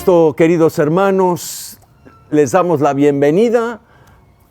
gusto, queridos hermanos, les damos la bienvenida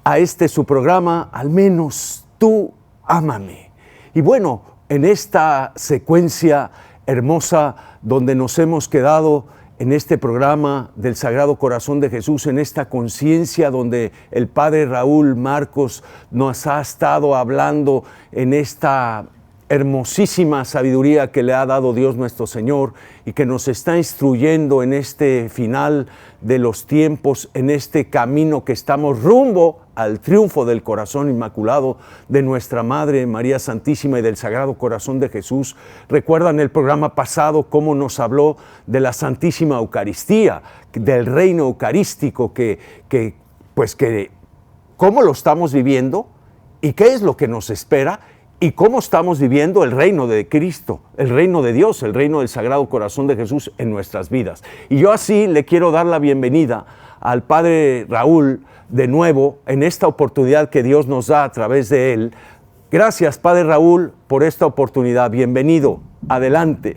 a su programa, Al menos tú ámame. Y bueno, en esta secuencia hermosa donde nos hemos quedado en este programa del Sagrado Corazón de Jesús, en esta conciencia donde el Padre Raúl Marcos nos ha estado hablando en esta hermosísima sabiduría que le ha dado Dios nuestro Señor y que nos está instruyendo en este final de los tiempos, en este camino que estamos rumbo al triunfo del corazón inmaculado de nuestra Madre María Santísima y del Sagrado Corazón de Jesús. Recuerdan el programa pasado cómo nos habló de la Santísima Eucaristía, del reino eucarístico, cómo lo estamos viviendo y qué es lo que nos espera y cómo estamos viviendo el reino de Cristo, el reino de Dios, el reino del Sagrado Corazón de Jesús en nuestras vidas. Y yo así le quiero dar la bienvenida al Padre Raúl de nuevo en esta oportunidad que Dios nos da a través de él. Gracias, Padre Raúl, por esta oportunidad. Bienvenido. Adelante.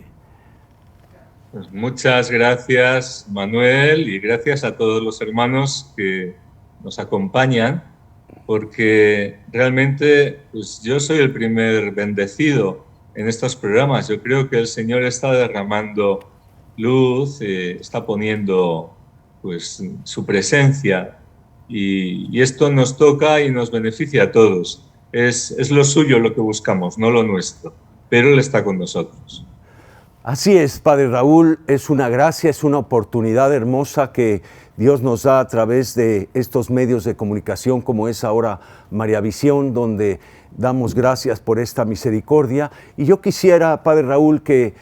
Pues muchas gracias, Manuel, y gracias a todos los hermanos que nos acompañan, porque realmente pues yo soy el primer bendecido en estos programas. Yo creo que el Señor está derramando luz, está poniendo pues su presencia, y esto nos toca y nos beneficia a todos. Es lo suyo lo que buscamos, no lo nuestro, pero Él está con nosotros. Así es, Padre Raúl, es una gracia, es una oportunidad hermosa que Dios nos da a través de estos medios de comunicación como es ahora María Visión, donde damos gracias por esta misericordia. Y yo quisiera, Padre Raúl, que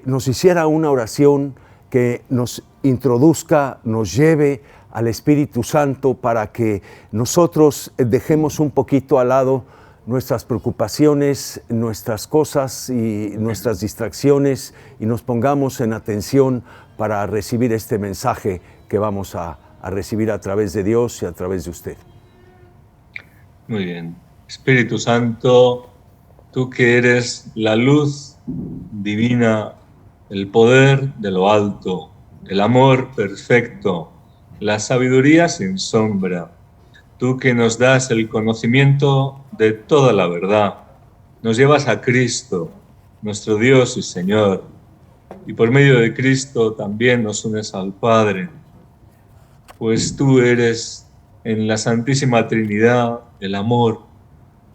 nos hiciera una oración que nos introduzca, nos lleve al Espíritu Santo para que nosotros dejemos un poquito al lado nuestras preocupaciones, nuestras cosas y nuestras distracciones y nos pongamos en atención para recibir este mensaje que vamos a recibir a través de Dios y a través de usted. Muy bien. Espíritu Santo, tú que eres la luz divina, el poder de lo alto, el amor perfecto, la sabiduría sin sombra, tú que nos das el conocimiento de toda la verdad, nos llevas a Cristo, nuestro Dios y Señor, y por medio de Cristo también nos unes al Padre, pues tú eres en la Santísima Trinidad el amor,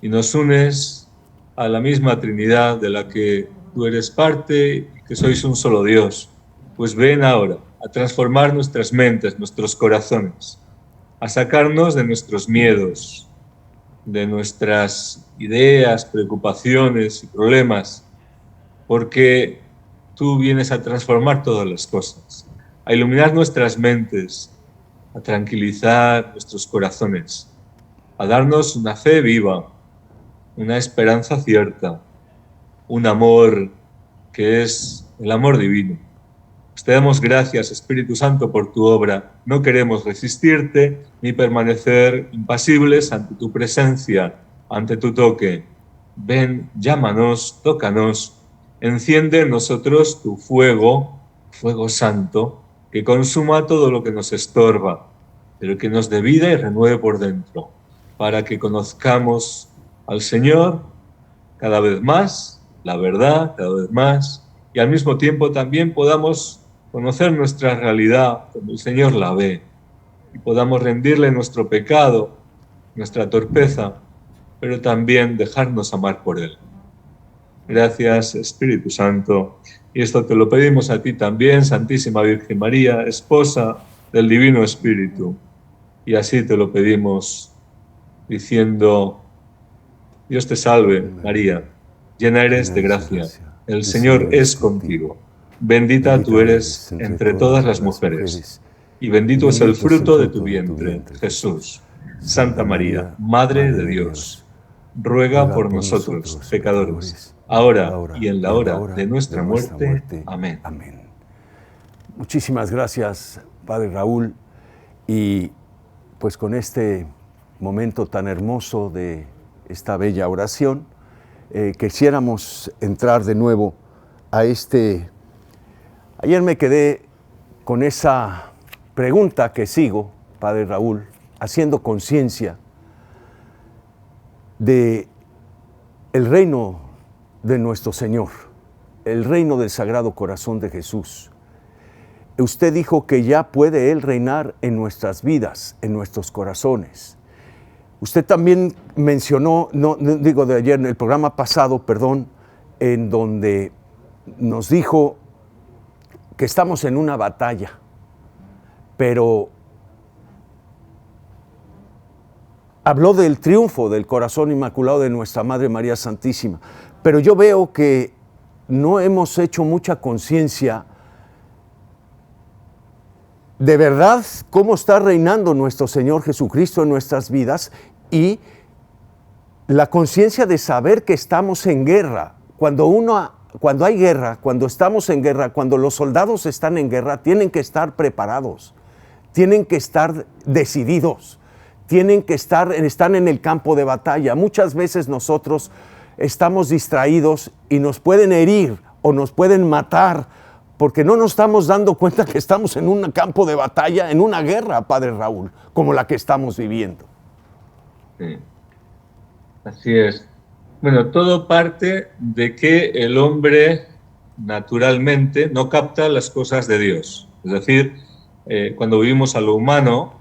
y nos unes a la misma Trinidad de la que tú eres parte y que sois un solo Dios. Pues ven ahora a transformar nuestras mentes, nuestros corazones, a sacarnos de nuestros miedos, de nuestras ideas, preocupaciones y problemas, porque tú vienes a transformar todas las cosas, a iluminar nuestras mentes, a tranquilizar nuestros corazones, a darnos una fe viva, una esperanza cierta, un amor que es el amor divino. Te damos gracias, Espíritu Santo, por tu obra. No queremos resistirte ni permanecer impasibles ante tu presencia, ante tu toque. Ven, llámanos, tócanos, enciende en nosotros tu fuego, fuego santo, que consuma todo lo que nos estorba, pero que nos dé vida y renueve por dentro, para que conozcamos al Señor cada vez más, la verdad cada vez más, y al mismo tiempo también podamos conocer nuestra realidad como el Señor la ve y podamos rendirle nuestro pecado, nuestra torpeza, pero también dejarnos amar por Él. Gracias, Espíritu Santo, y esto te lo pedimos a ti también, Santísima Virgen María, esposa del Divino Espíritu, y así te lo pedimos diciendo: Dios te salve, María, llena eres de gracia, el Señor es contigo. Bendita tú eres entre todas las mujeres, y bendito es el fruto de tu vientre, Jesús. Santa María, Madre de Dios, ruega por nosotros, pecadores, ahora y en la hora de nuestra muerte. Amén. Muchísimas gracias, Padre Raúl, y pues con este momento tan hermoso de esta bella oración, quisiéramos entrar de nuevo a Ayer me quedé con esa pregunta que sigo, Padre Raúl, haciendo conciencia de el reino de nuestro Señor, el reino del Sagrado Corazón de Jesús. Usted dijo que ya puede Él reinar en nuestras vidas, en nuestros corazones. Usted también mencionó, no digo de ayer, en el programa pasado, perdón, en donde nos dijo que estamos en una batalla, pero habló del triunfo del corazón inmaculado de nuestra Madre María Santísima. Pero yo veo que no hemos hecho mucha conciencia de verdad cómo está reinando nuestro Señor Jesucristo en nuestras vidas y la conciencia de saber que estamos en guerra. Cuando hay guerra, cuando estamos en guerra, cuando los soldados están en guerra, tienen que estar preparados, tienen que estar decididos, están en el campo de batalla. Muchas veces nosotros estamos distraídos y nos pueden herir o nos pueden matar porque no nos estamos dando cuenta que estamos en un campo de batalla, en una guerra, Padre Raúl, como la que estamos viviendo. Sí. Así es. Bueno, todo parte de que el hombre naturalmente no capta las cosas de Dios. Es decir, cuando vivimos a lo humano,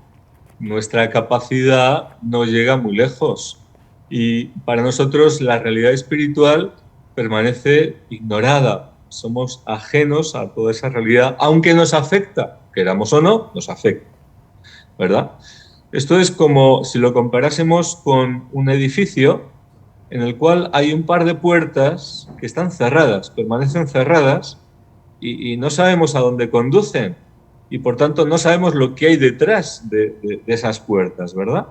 nuestra capacidad no llega muy lejos. Y para nosotros la realidad espiritual permanece ignorada. Somos ajenos a toda esa realidad, aunque nos afecta, queramos o no, nos afecta, ¿verdad? Esto es como si lo comparásemos con un edificio en el cual hay un par de puertas que están cerradas, permanecen cerradas y no sabemos a dónde conducen y por tanto no sabemos lo que hay detrás de esas puertas, ¿verdad?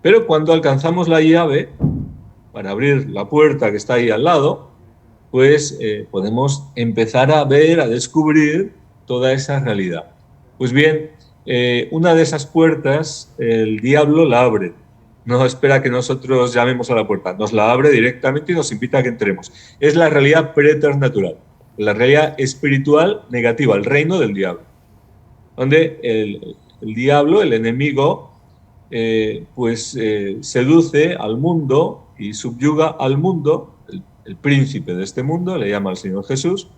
Pero cuando alcanzamos la llave para abrir la puerta que está ahí al lado, pues podemos empezar a ver, a descubrir toda esa realidad. Pues bien, una de esas puertas el diablo la abre. No espera que nosotros llamemos a la puerta, nos la abre directamente y nos invita a que entremos. Es la realidad preternatural, la realidad espiritual negativa, el reino del diablo, donde el diablo, el enemigo, seduce al mundo y subyuga al mundo, el príncipe de este mundo, le llama al Señor Jesús,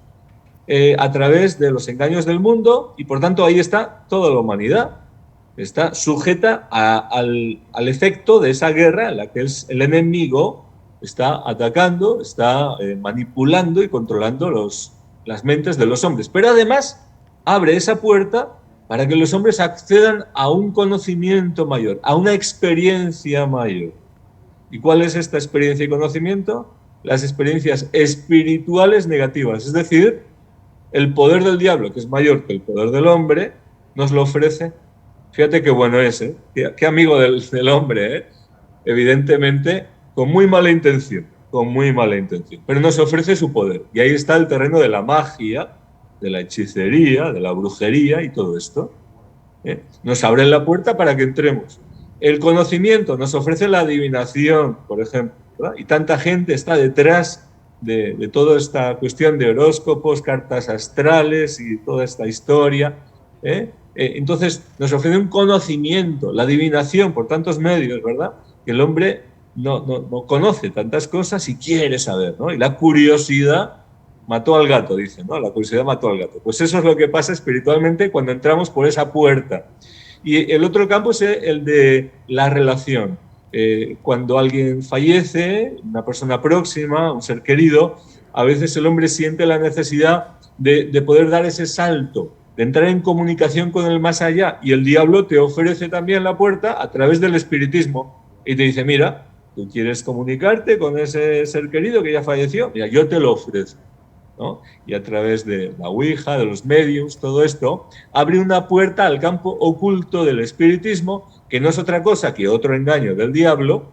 a través de los engaños del mundo y por tanto ahí está toda la humanidad. Está sujeta al efecto de esa guerra en la que el enemigo está atacando, está manipulando y controlando las mentes de los hombres. Pero además abre esa puerta para que los hombres accedan a un conocimiento mayor, a una experiencia mayor. ¿Y cuál es esta experiencia y conocimiento? Las experiencias espirituales negativas, es decir, el poder del diablo, que es mayor que el poder del hombre, nos lo ofrece. Fíjate qué bueno es, ¿eh? Qué amigo del hombre, ¿eh? Evidentemente, con muy mala intención, pero nos ofrece su poder. Y ahí está el terreno de la magia, de la hechicería, de la brujería y todo esto. Nos abren la puerta para que entremos. El conocimiento nos ofrece la adivinación, por ejemplo, ¿verdad? Y tanta gente está detrás de toda esta cuestión de horóscopos, cartas astrales y toda esta historia, entonces nos ofrece un conocimiento, la adivinación por tantos medios, ¿verdad? Que el hombre no conoce tantas cosas y quiere saber, ¿no? Y la curiosidad mató al gato, dicen, ¿no? La curiosidad mató al gato. Pues eso es lo que pasa espiritualmente cuando entramos por esa puerta. Y el otro campo es el de la relación. Cuando alguien fallece, una persona próxima, un ser querido, a veces el hombre siente la necesidad de poder dar ese salto, de entrar en comunicación con el más allá, y el diablo te ofrece también la puerta a través del espiritismo y te dice, mira, tú quieres comunicarte con ese ser querido que ya falleció, mira, yo te lo ofrezco, ¿no? Y a través de la Ouija, de los mediums, todo esto, abre una puerta al campo oculto del espiritismo, que no es otra cosa que otro engaño del diablo,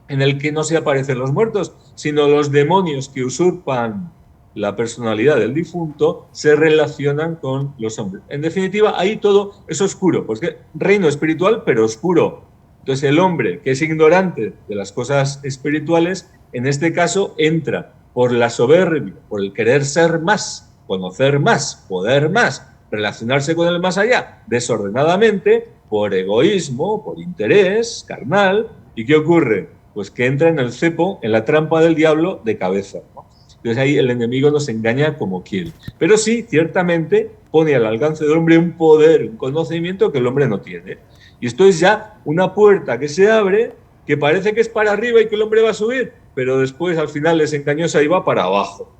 en el que no se aparecen los muertos, sino los demonios que usurpan la personalidad del difunto se relacionan con los hombres. En definitiva, ahí todo es oscuro, pues que reino espiritual, pero oscuro. Entonces el hombre que es ignorante de las cosas espirituales, en este caso entra por la soberbia, por el querer ser más, conocer más, poder más, relacionarse con el más allá desordenadamente, por egoísmo, por interés carnal. ¿Y qué ocurre? Pues que entra en el cepo, en la trampa del diablo de cabeza, ¿no? Entonces ahí el enemigo nos engaña como quiere. Pero sí, ciertamente, pone al alcance del hombre un poder, un conocimiento que el hombre no tiene. Y esto es ya una puerta que se abre, que parece que es para arriba y que el hombre va a subir, pero después al final es engañosa y va para abajo.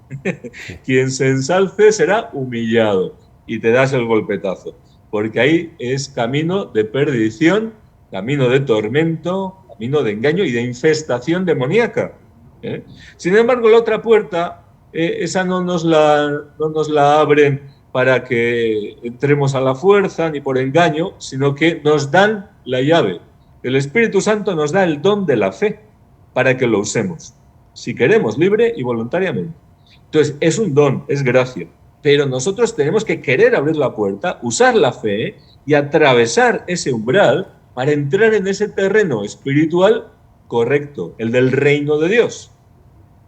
Quien se ensalce será humillado y te das el golpetazo, porque ahí es camino de perdición, camino de tormento, camino de engaño y de infestación demoníaca. Sin embargo, la otra puerta, esa no nos la abren para que entremos a la fuerza ni por engaño, sino que nos dan la llave. El Espíritu Santo nos da el don de la fe para que lo usemos, si queremos, libre y voluntariamente. Entonces, es un don, es gracia, pero nosotros tenemos que querer abrir la puerta, usar la fe y atravesar ese umbral para entrar en ese terreno espiritual correcto, el del reino de Dios.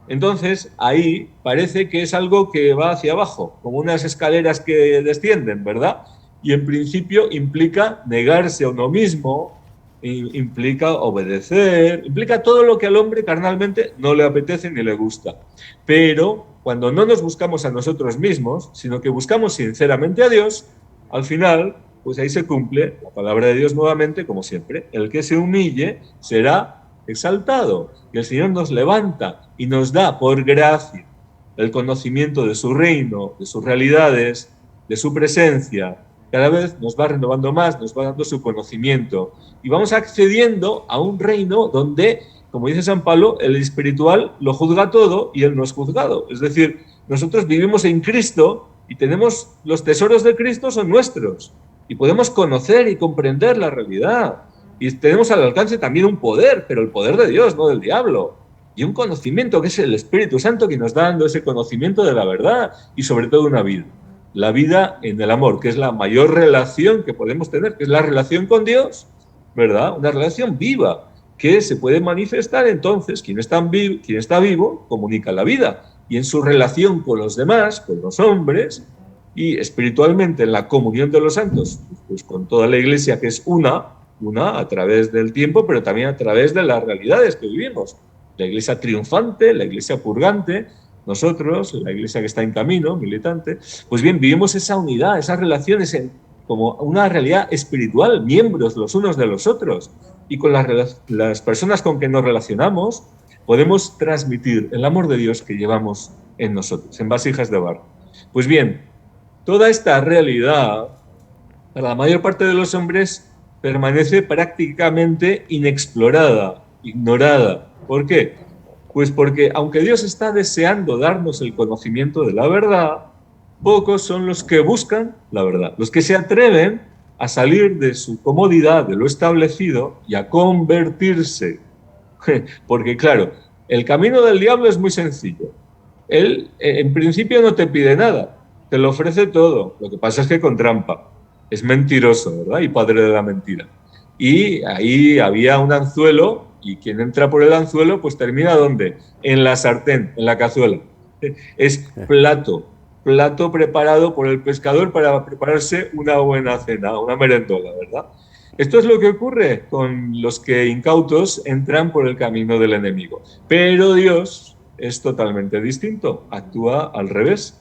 Entonces, ahí parece que es algo que va hacia abajo, como unas escaleras que descienden, ¿verdad? Y en principio implica negarse a uno mismo, implica obedecer, implica todo lo que al hombre carnalmente no le apetece ni le gusta. Pero cuando no nos buscamos a nosotros mismos, sino que buscamos sinceramente a Dios, al final, pues ahí se cumple la palabra de Dios nuevamente, como siempre: el que se humille será exaltado. Y el Señor nos levanta y nos da por gracia el conocimiento de su reino, de sus realidades, de su presencia. Cada vez nos va renovando más, nos va dando su conocimiento. Y vamos accediendo a un reino donde, como dice San Pablo, el espiritual lo juzga todo y él no es juzgado. Es decir, nosotros vivimos en Cristo y tenemos los tesoros de Cristo, son nuestros. Y podemos conocer y comprender la realidad. Y tenemos al alcance también un poder, pero el poder de Dios, no del diablo. Y un conocimiento que es el Espíritu Santo que nos está dando ese conocimiento de la verdad y sobre todo una vida. La vida en el amor, que es la mayor relación que podemos tener, que es la relación con Dios, ¿verdad? Una relación viva, que se puede manifestar entonces, quien está vivo comunica la vida. Y en su relación con los demás, con los hombres, y espiritualmente en la comunión de los santos, pues con toda la Iglesia, que es una a través del tiempo, pero también a través de las realidades que vivimos. La Iglesia triunfante, la Iglesia purgante, nosotros, la Iglesia que está en camino, militante. Pues bien, vivimos esa unidad, esas relaciones como una realidad espiritual, miembros los unos de los otros. Y con las personas con que nos relacionamos, podemos transmitir el amor de Dios que llevamos en nosotros, en vasijas de barro. Pues bien, toda esta realidad, para la mayor parte de los hombres, permanece prácticamente inexplorada, ignorada. ¿Por qué? Pues porque aunque Dios está deseando darnos el conocimiento de la verdad, pocos son los que buscan la verdad, los que se atreven a salir de su comodidad, de lo establecido, y a convertirse. Porque claro, el camino del diablo es muy sencillo. Él en principio no te pide nada, te lo ofrece todo. Lo que pasa es que con trampa. Es mentiroso, ¿verdad? Y padre de la mentira. Y ahí había un anzuelo, y quien entra por el anzuelo, pues termina ¿dónde? En la sartén, en la cazuela. Es plato preparado por el pescador para prepararse una buena cena, una merendola, ¿verdad? Esto es lo que ocurre con los que incautos entran por el camino del enemigo. Pero Dios es totalmente distinto, actúa al revés.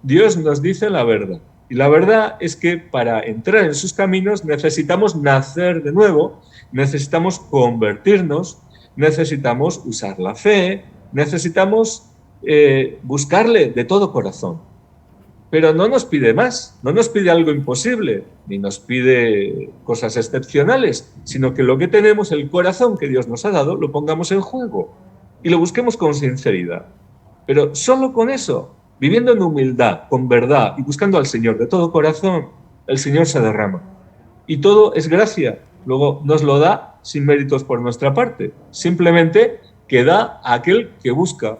Dios nos dice la verdad. Y la verdad es que para entrar en sus caminos necesitamos nacer de nuevo, necesitamos convertirnos, necesitamos usar la fe, necesitamos buscarle de todo corazón. Pero no nos pide más, no nos pide algo imposible, ni nos pide cosas excepcionales, sino que lo que tenemos, el corazón que Dios nos ha dado, lo pongamos en juego y lo busquemos con sinceridad. Pero solo con eso, viviendo en humildad, con verdad y buscando al Señor de todo corazón, el Señor se derrama. Y todo es gracia. Luego nos lo da sin méritos por nuestra parte. Simplemente que da a aquel que busca,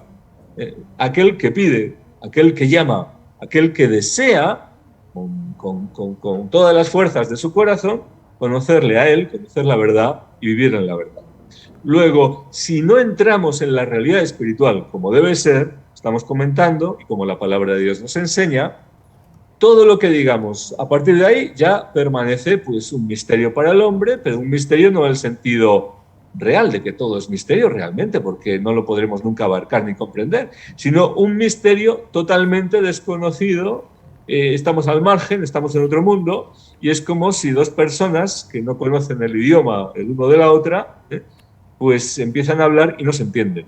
aquel que pide, aquel que llama, aquel que desea, con todas las fuerzas de su corazón, conocerle a Él, conocer la verdad y vivir en la verdad. Luego, si no entramos en la realidad espiritual como debe ser, estamos comentando, y como la palabra de Dios nos enseña, todo lo que digamos a partir de ahí ya permanece pues un misterio para el hombre, pero un misterio no en el sentido real de que todo es misterio realmente, porque no lo podremos nunca abarcar ni comprender, sino un misterio totalmente desconocido. Estamos al margen, estamos en otro mundo, y es como si dos personas que no conocen el idioma el uno de la otra, pues empiezan a hablar y no se entienden.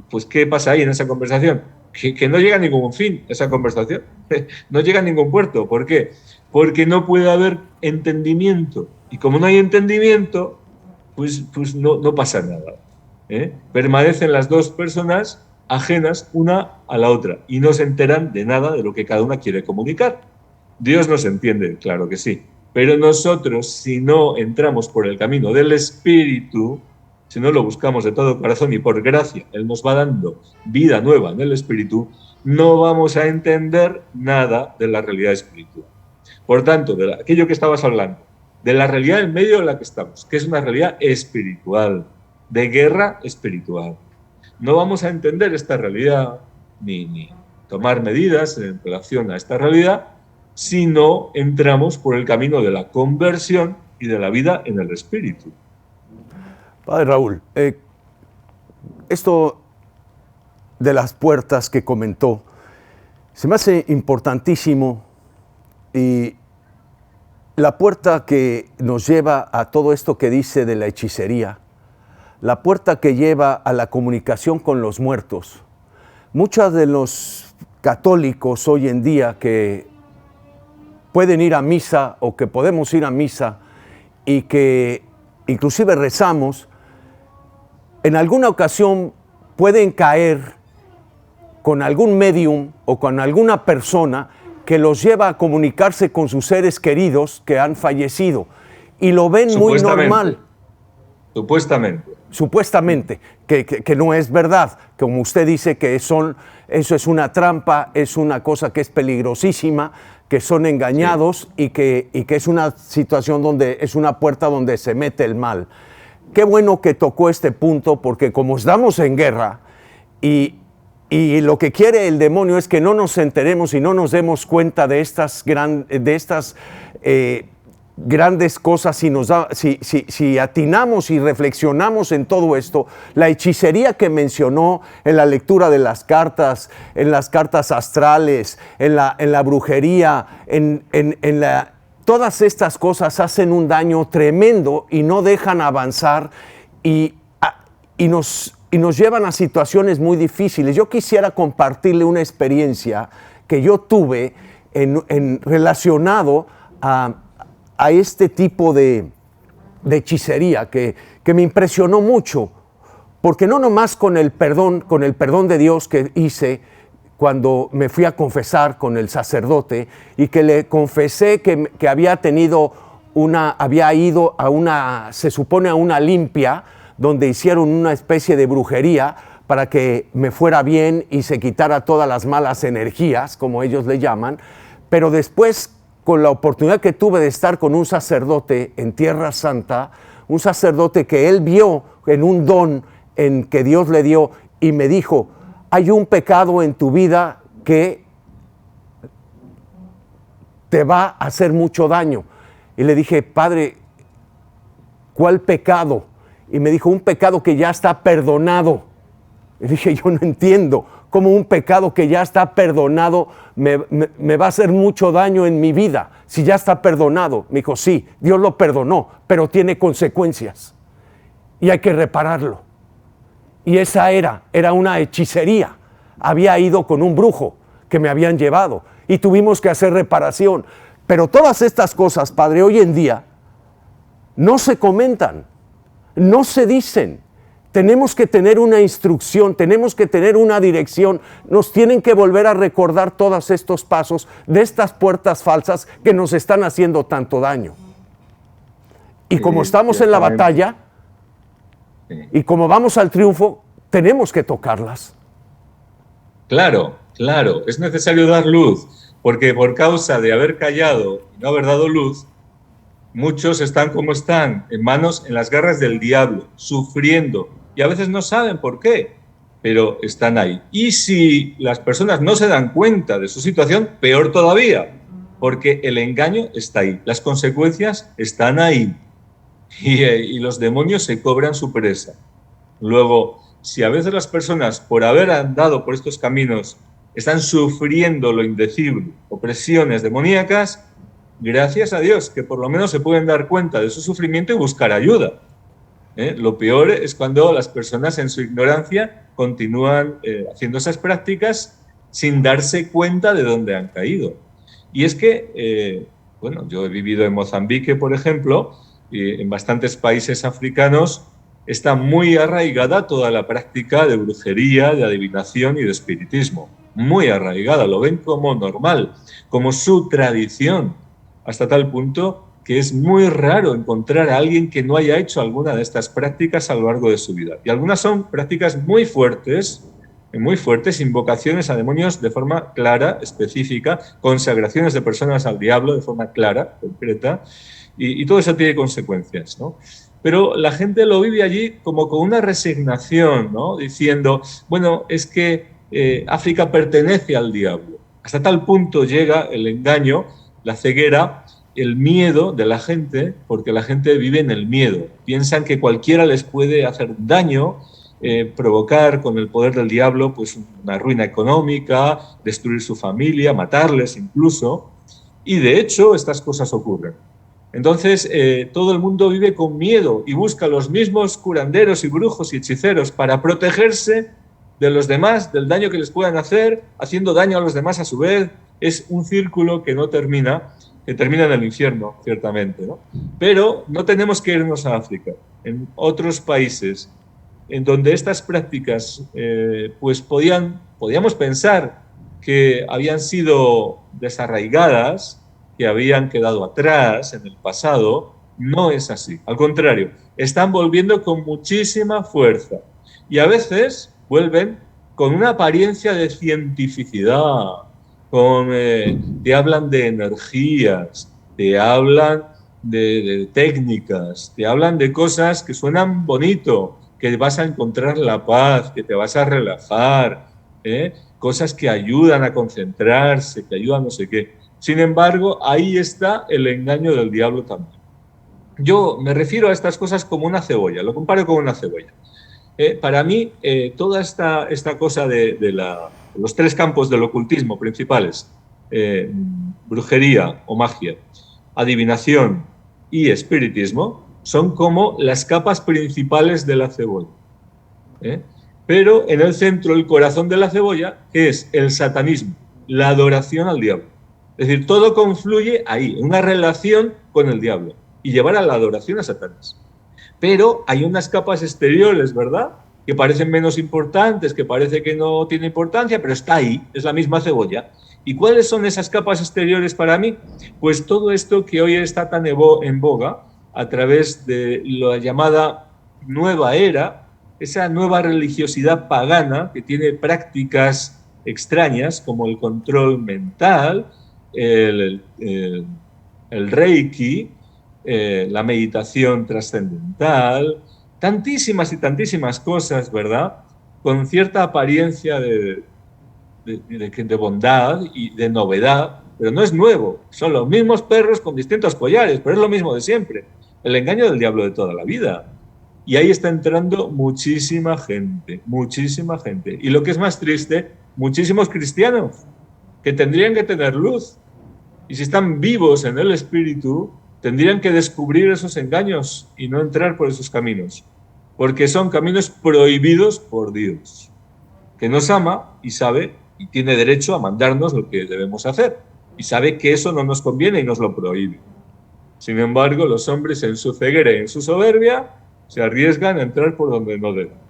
Pues ¿qué pasa ahí en esa conversación? Que no llega a ningún fin esa conversación, no llega a ningún puerto. ¿Por qué? Porque no puede haber entendimiento, y como no hay entendimiento, pues no pasa nada. Permanecen las dos personas ajenas una a la otra y no se enteran de nada de lo que cada una quiere comunicar. Dios nos entiende, claro que sí, pero nosotros, si no entramos por el camino del Espíritu, si no lo buscamos de todo corazón y por gracia, Él nos va dando vida nueva en el Espíritu, no vamos a entender nada de la realidad espiritual. Por tanto, de aquello que estabas hablando, de la realidad en medio de la que estamos, que es una realidad espiritual, de guerra espiritual. No vamos a entender esta realidad ni tomar medidas en relación a esta realidad si no entramos por el camino de la conversión y de la vida en el Espíritu. Padre Raúl, esto de las puertas que comentó se me hace importantísimo, y la puerta que nos lleva a todo esto que dice de la hechicería, la puerta que lleva a la comunicación con los muertos. Muchos de los católicos hoy en día que pueden ir a misa o que podemos ir a misa y que inclusive rezamos, en alguna ocasión pueden caer con algún medium o con alguna persona que los lleva a comunicarse con sus seres queridos que han fallecido, y lo ven muy normal. Supuestamente, que no es verdad, como usted dice, que eso es una trampa, es una cosa que es peligrosísima, que son engañados, sí, y que es una situación donde es una puerta donde se mete el mal. Qué bueno que tocó este punto, porque como estamos en guerra y lo que quiere el demonio es que no nos enteremos y no nos demos cuenta de estas grandes cosas, si atinamos y reflexionamos en todo esto. La hechicería que mencionó en la lectura de las cartas, en las cartas astrales, en la brujería, todas estas cosas hacen un daño tremendo y no dejan avanzar y nos llevan a situaciones muy difíciles. Yo quisiera compartirle una experiencia que yo tuve relacionado a este tipo de hechicería que me impresionó mucho, porque no nomás con el perdón de Dios que hice cuando me fui a confesar con el sacerdote y que le confesé que había ido se supone a una limpia, donde hicieron una especie de brujería para que me fuera bien y se quitara todas las malas energías, como ellos le llaman. Pero después, con la oportunidad que tuve de estar con un sacerdote en Tierra Santa, un sacerdote que él vio en un don que Dios le dio, y me dijo: hay un pecado en tu vida que te va a hacer mucho daño. Y le dije: Padre, ¿cuál pecado? Y me dijo: un pecado que ya está perdonado. Y dije: yo no entiendo cómo un pecado que ya está perdonado me va a hacer mucho daño en mi vida, si ya está perdonado. Me dijo: sí, Dios lo perdonó, pero tiene consecuencias y hay que repararlo. Y esa era una hechicería. Había ido con un brujo que me habían llevado y tuvimos que hacer reparación. Pero todas estas cosas, Padre, hoy en día no se comentan, no se dicen. Tenemos que tener una instrucción, tenemos que tener una dirección. Nos tienen que volver a recordar todos estos pasos de estas puertas falsas que nos están haciendo tanto daño. Y como estamos en la batalla y como vamos al triunfo, tenemos que tocarlas. Claro, es necesario dar luz, porque por causa de haber callado y no haber dado luz, muchos están como están, en las garras del diablo, sufriendo, y a veces no saben por qué, pero están ahí. Y si las personas no se dan cuenta de su situación, peor todavía, porque el engaño está ahí, las consecuencias están ahí y los demonios se cobran su presa. Luego, si a veces las personas, por haber andado por estos caminos, están sufriendo lo indecible, opresiones demoníacas, gracias a Dios que por lo menos se pueden dar cuenta de su sufrimiento y buscar ayuda. Lo peor es cuando las personas en su ignorancia continúan haciendo esas prácticas sin darse cuenta de dónde han caído. Y es que, bueno, yo he vivido en Mozambique, por ejemplo, y en bastantes países africanos está muy arraigada toda la práctica de brujería, de adivinación y de espiritismo. Muy arraigada, lo ven como normal, como su tradición, hasta tal punto que es muy raro encontrar a alguien que no haya hecho alguna de estas prácticas a lo largo de su vida. Y algunas son prácticas muy fuertes, invocaciones a demonios de forma clara, específica, consagraciones de personas al diablo de forma clara, concreta, y todo eso tiene consecuencias, ¿no? Pero la gente lo vive allí como con una resignación, ¿no? Diciendo, bueno, es que África pertenece al diablo. Hasta tal punto llega el engaño, la ceguera, el miedo de la gente, porque la gente vive en el miedo. Piensan que cualquiera les puede hacer daño, provocar con el poder del diablo pues una ruina económica, destruir su familia, matarles incluso. Y de hecho estas cosas ocurren. Entonces todo el mundo vive con miedo y busca los mismos curanderos y brujos y hechiceros para protegerse de los demás, del daño que les puedan hacer, haciendo daño a los demás a su vez. Es un círculo que no termina, que termina en el infierno, ciertamente, ¿no? Pero no tenemos que irnos a África. En otros países en donde estas prácticas pues podíamos pensar que habían sido desarraigadas, que habían quedado atrás en el pasado, no es así. Al contrario, están volviendo con muchísima fuerza. Y a veces vuelven con una apariencia de cientificidad, te hablan de energías, te hablan de técnicas, te hablan de cosas que suenan bonito, que vas a encontrar la paz, que te vas a relajar, cosas que ayudan a concentrarse, que ayudan no sé qué. Sin embargo, ahí está el engaño del diablo también. Yo me refiero a estas cosas como una cebolla, lo comparo con una cebolla. Para mí, toda esta cosa de los tres campos del ocultismo principales, brujería o magia, adivinación y espiritismo, son como las capas principales de la cebolla. Pero en el centro, el corazón de la cebolla, que es el satanismo, la adoración al diablo. Es decir, todo confluye ahí, en una relación con el diablo y llevar a la adoración a Satanás. Pero hay unas capas exteriores, ¿verdad?, que parecen menos importantes, que parece que no tiene importancia, pero está ahí, es la misma cebolla. ¿Y cuáles son esas capas exteriores para mí? Pues todo esto que hoy está tan en boga a través de la llamada nueva era, esa nueva religiosidad pagana que tiene prácticas extrañas como el control mental, el reiki, la meditación trascendental, tantísimas y tantísimas cosas, ¿verdad?, con cierta apariencia de bondad y de novedad, pero no es nuevo, son los mismos perros con distintos collares, pero es lo mismo de siempre, el engaño del diablo de toda la vida. Y ahí está entrando muchísima gente, y lo que es más triste, muchísimos cristianos que tendrían que tener luz, y si están vivos en el espíritu, tendrían que descubrir esos engaños y no entrar por esos caminos, porque son caminos prohibidos por Dios, que nos ama y sabe y tiene derecho a mandarnos lo que debemos hacer, y sabe que eso no nos conviene y nos lo prohíbe. Sin embargo, los hombres en su ceguera y en su soberbia se arriesgan a entrar por donde no deben.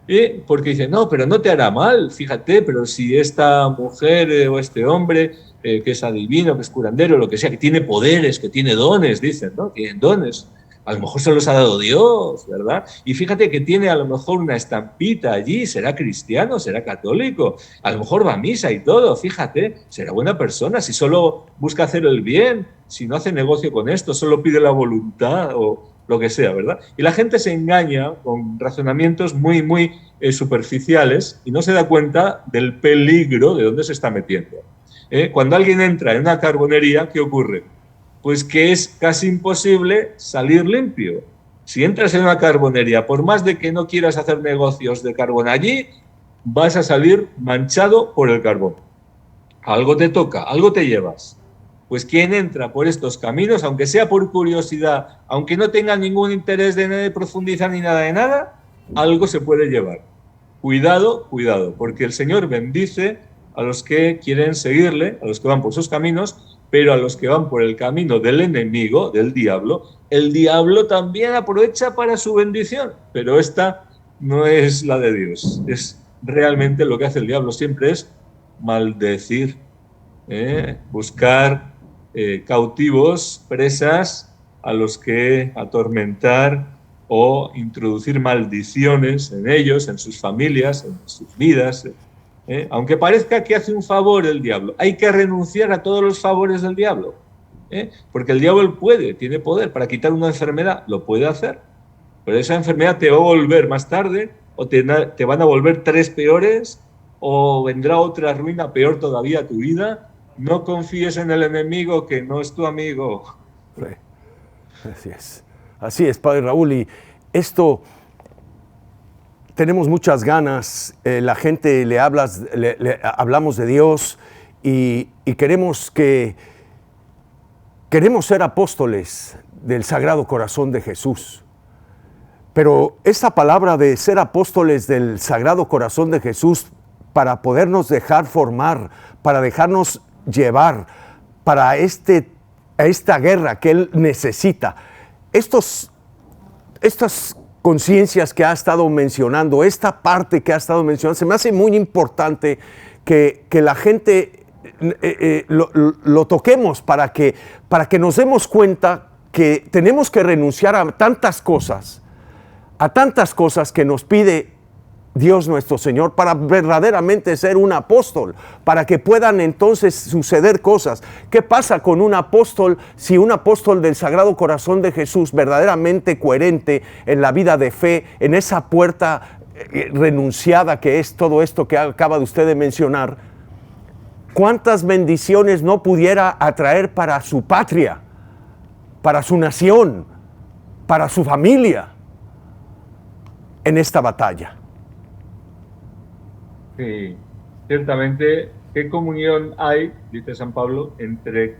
Y porque dicen, no, pero no te hará mal, fíjate, pero si esta mujer o este hombre que es adivino, que es curandero, lo que sea, que tiene poderes, que tiene dones, dicen, ¿no? Tienen dones. A lo mejor se los ha dado Dios, ¿verdad? Y fíjate que tiene a lo mejor una estampita allí, será cristiano, será católico, a lo mejor va a misa y todo, fíjate, será buena persona, si solo busca hacer el bien, si no hace negocio con esto, solo pide la voluntad o lo que sea, ¿verdad? Y la gente se engaña con razonamientos muy, muy superficiales y no se da cuenta del peligro de dónde se está metiendo. Cuando alguien entra en una carbonería, ¿qué ocurre? Pues que es casi imposible salir limpio. Si entras en una carbonería, por más de que no quieras hacer negocios de carbón allí, vas a salir manchado por el carbón. Algo te toca, algo te llevas. Pues quien entra por estos caminos, aunque sea por curiosidad, aunque no tenga ningún interés de profundizar ni nada de nada, algo se puede llevar. Cuidado, cuidado, porque el Señor bendice a los que quieren seguirle, a los que van por sus caminos, pero a los que van por el camino del enemigo, del diablo, el diablo también aprovecha para su bendición, pero esta no es la de Dios. Es realmente lo que hace el diablo siempre es maldecir, buscar cautivos, presas a los que atormentar o introducir maldiciones en ellos, en sus familias, en sus vidas. Aunque parezca que hace un favor el diablo, hay que renunciar a todos los favores del diablo, porque el diablo tiene poder para quitar una enfermedad, lo puede hacer, pero esa enfermedad te va a volver más tarde, o te van a volver 3 peores, o vendrá otra ruina peor todavía a tu vida. No confíes en el enemigo, que no es tu amigo. Sí. Así es, Padre Raúl, y esto tenemos muchas ganas, la gente le hablamos de Dios y queremos ser apóstoles del Sagrado Corazón de Jesús. Pero esta palabra de ser apóstoles del Sagrado Corazón de Jesús, para podernos dejar formar, para dejarnos llevar para esta guerra que Él necesita, estas conciencias que ha estado mencionando, esta parte que ha estado mencionando, se me hace muy importante que la gente lo toquemos para que nos demos cuenta que tenemos que renunciar a tantas cosas que nos pide Dios nuestro Señor para verdaderamente ser un apóstol, para que puedan entonces suceder cosas. ¿Qué pasa con un apóstol si un apóstol del Sagrado Corazón de Jesús, verdaderamente coherente en la vida de fe, en esa puerta renunciada que es todo esto que acaba de usted de mencionar, cuántas bendiciones no pudiera atraer para su patria, para su nación, para su familia en esta batalla? Sí, ciertamente, ¿qué comunión hay, dice San Pablo, entre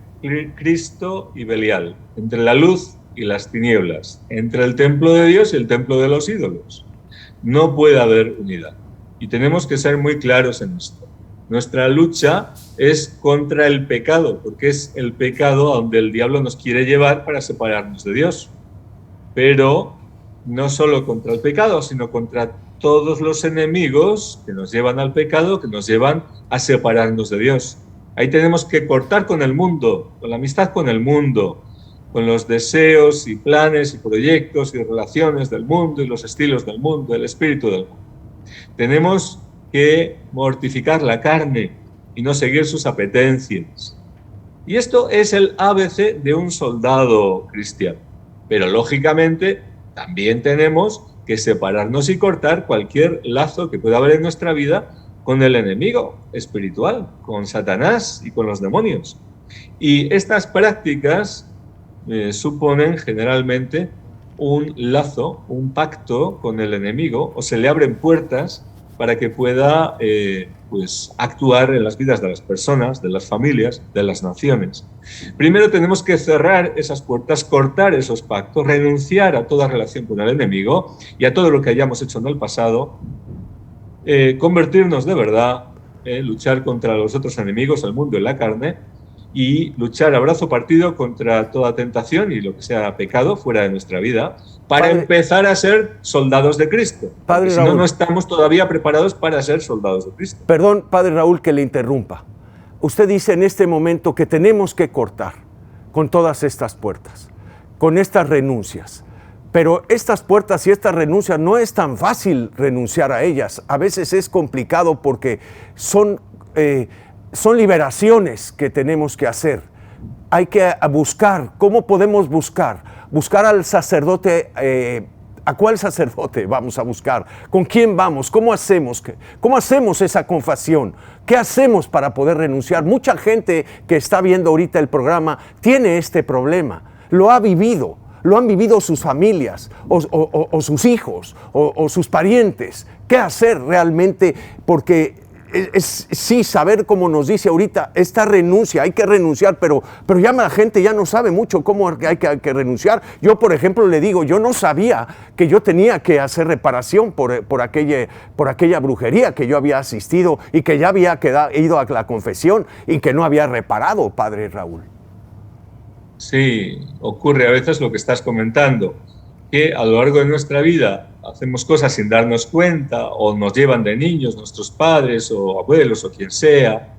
Cristo y Belial, entre la luz y las tinieblas, entre el templo de Dios y el templo de los ídolos? No puede haber unidad. Y tenemos que ser muy claros en esto. Nuestra lucha es contra el pecado, porque es el pecado a donde el diablo nos quiere llevar para separarnos de Dios. Pero no solo contra el pecado, sino contra todos los enemigos que nos llevan al pecado, que nos llevan a separarnos de Dios. Ahí tenemos que cortar con el mundo, con la amistad con el mundo, con los deseos y planes y proyectos y relaciones del mundo y los estilos del mundo, el espíritu del mundo. Tenemos que mortificar la carne y no seguir sus apetencias. Y esto es el ABC de un soldado cristiano. Pero lógicamente también tenemos que separarnos y cortar cualquier lazo que pueda haber en nuestra vida con el enemigo espiritual, con Satanás y con los demonios. Y estas prácticas suponen generalmente un lazo, un pacto con el enemigo, o se le abren puertas para que pueda actuar en las vidas de las personas, de las familias, de las naciones. Primero tenemos que cerrar esas puertas, cortar esos pactos, renunciar a toda relación con el enemigo y a todo lo que hayamos hecho en el pasado, convertirnos de verdad, luchar contra los otros enemigos, el mundo y la carne, y luchar a brazo partido contra toda tentación y lo que sea pecado fuera de nuestra vida, para empezar a ser soldados de Cristo. Padre Raúl, si no estamos todavía preparados para ser soldados de Cristo. Perdón, Padre Raúl, que le interrumpa. Usted dice en este momento que tenemos que cortar con todas estas puertas, con estas renuncias. Pero estas puertas y estas renuncias no es tan fácil renunciar a ellas. A veces es complicado porque son liberaciones que tenemos que hacer. Hay que buscar. ¿Cómo podemos buscar? Buscar al sacerdote ¿A cuál sacerdote vamos a buscar? ¿Con quién vamos? ¿Cómo hacemos? ¿Cómo hacemos esa confesión? ¿Qué hacemos para poder renunciar? Mucha gente que está viendo ahorita el programa tiene este problema, lo ha vivido. Lo han vivido sus familias o sus hijos o sus parientes. ¿Qué hacer realmente? Porque sí, saber, como nos dice ahorita, esta renuncia, hay que renunciar, pero ya la gente ya no sabe mucho cómo hay que renunciar. Yo, por ejemplo, le digo, yo no sabía que yo tenía que hacer reparación por aquella brujería que yo había asistido y que ya había ido a la confesión y que no había reparado, Padre Raúl. Sí, ocurre a veces lo que estás comentando, que a lo largo de nuestra vida hacemos cosas sin darnos cuenta o nos llevan de niños nuestros padres o abuelos o quien sea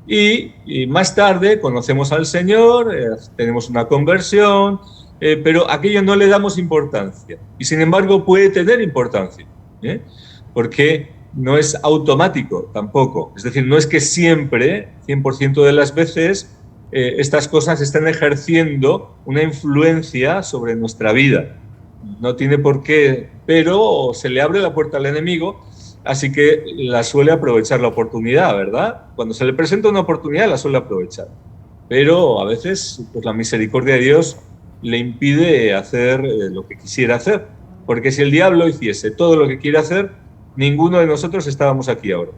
y más tarde conocemos al Señor, tenemos una conversión, pero aquello no le damos importancia y sin embargo puede tener importancia, porque no es automático tampoco, es decir, no es que siempre, 100% de las veces, estas cosas están ejerciendo una influencia sobre nuestra vida. No tiene por qué, pero se le abre la puerta al enemigo, así que la suele aprovechar la oportunidad, ¿verdad? Cuando se le presenta una oportunidad, la suele aprovechar. Pero a veces, pues la misericordia de Dios le impide hacer lo que quisiera hacer. Porque si el diablo hiciese todo lo que quiere hacer, ninguno de nosotros estábamos aquí ahora.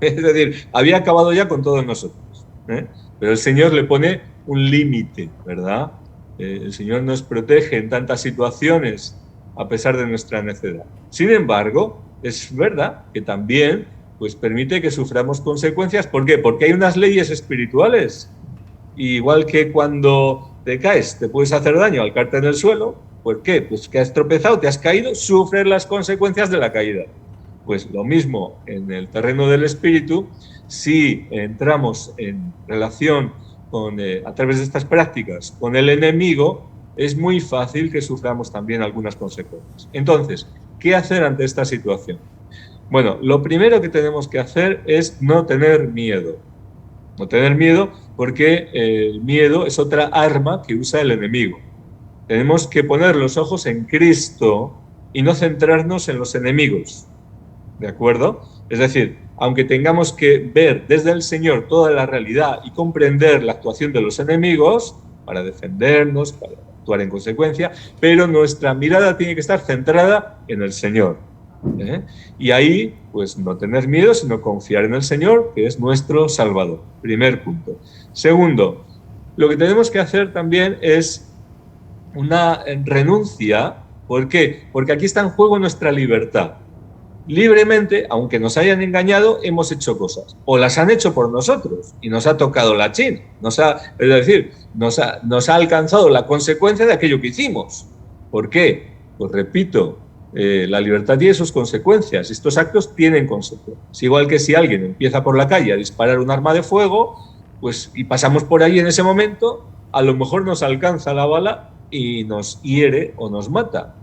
Es decir, había acabado ya con todos nosotros, ¿eh? Pero el Señor le pone un límite, ¿verdad? El Señor nos protege en tantas situaciones a pesar de nuestra necedad. Sin embargo, es verdad que también pues, permite que suframos consecuencias. ¿Por qué? Porque hay unas leyes espirituales. Igual que cuando te caes, te puedes hacer daño al caerte en el suelo. ¿Por qué? Pues que has tropezado, te has caído, sufres las consecuencias de la caída. Pues lo mismo en el terreno del espíritu, si entramos en relación con, a través de estas prácticas con el enemigo, es muy fácil que suframos también algunas consecuencias. Entonces, ¿qué hacer ante esta situación? Bueno, lo primero que tenemos que hacer es no tener miedo. No tener miedo porque el miedo es otra arma que usa el enemigo. Tenemos que poner los ojos en Cristo y no centrarnos en los enemigos. ¿De acuerdo? Es decir, aunque tengamos que ver desde el Señor toda la realidad y comprender la actuación de los enemigos para defendernos, para actuar en consecuencia, pero nuestra mirada tiene que estar centrada en el Señor. Y ahí, pues no tener miedo, sino confiar en el Señor, que es nuestro Salvador. Primer punto. Segundo, lo que tenemos que hacer también es una renuncia. ¿Por qué? Porque aquí está en juego nuestra libertad. Libremente, aunque nos hayan engañado, hemos hecho cosas. O las han hecho por nosotros y nos ha tocado la chin. Es decir, nos ha alcanzado la consecuencia de aquello que hicimos. ¿Por qué? Pues repito, la libertad tiene sus consecuencias. Estos actos tienen consecuencias. Igual que si alguien empieza por la calle a disparar un arma de fuego, pues, y pasamos por ahí en ese momento, a lo mejor nos alcanza la bala y nos hiere o nos mata.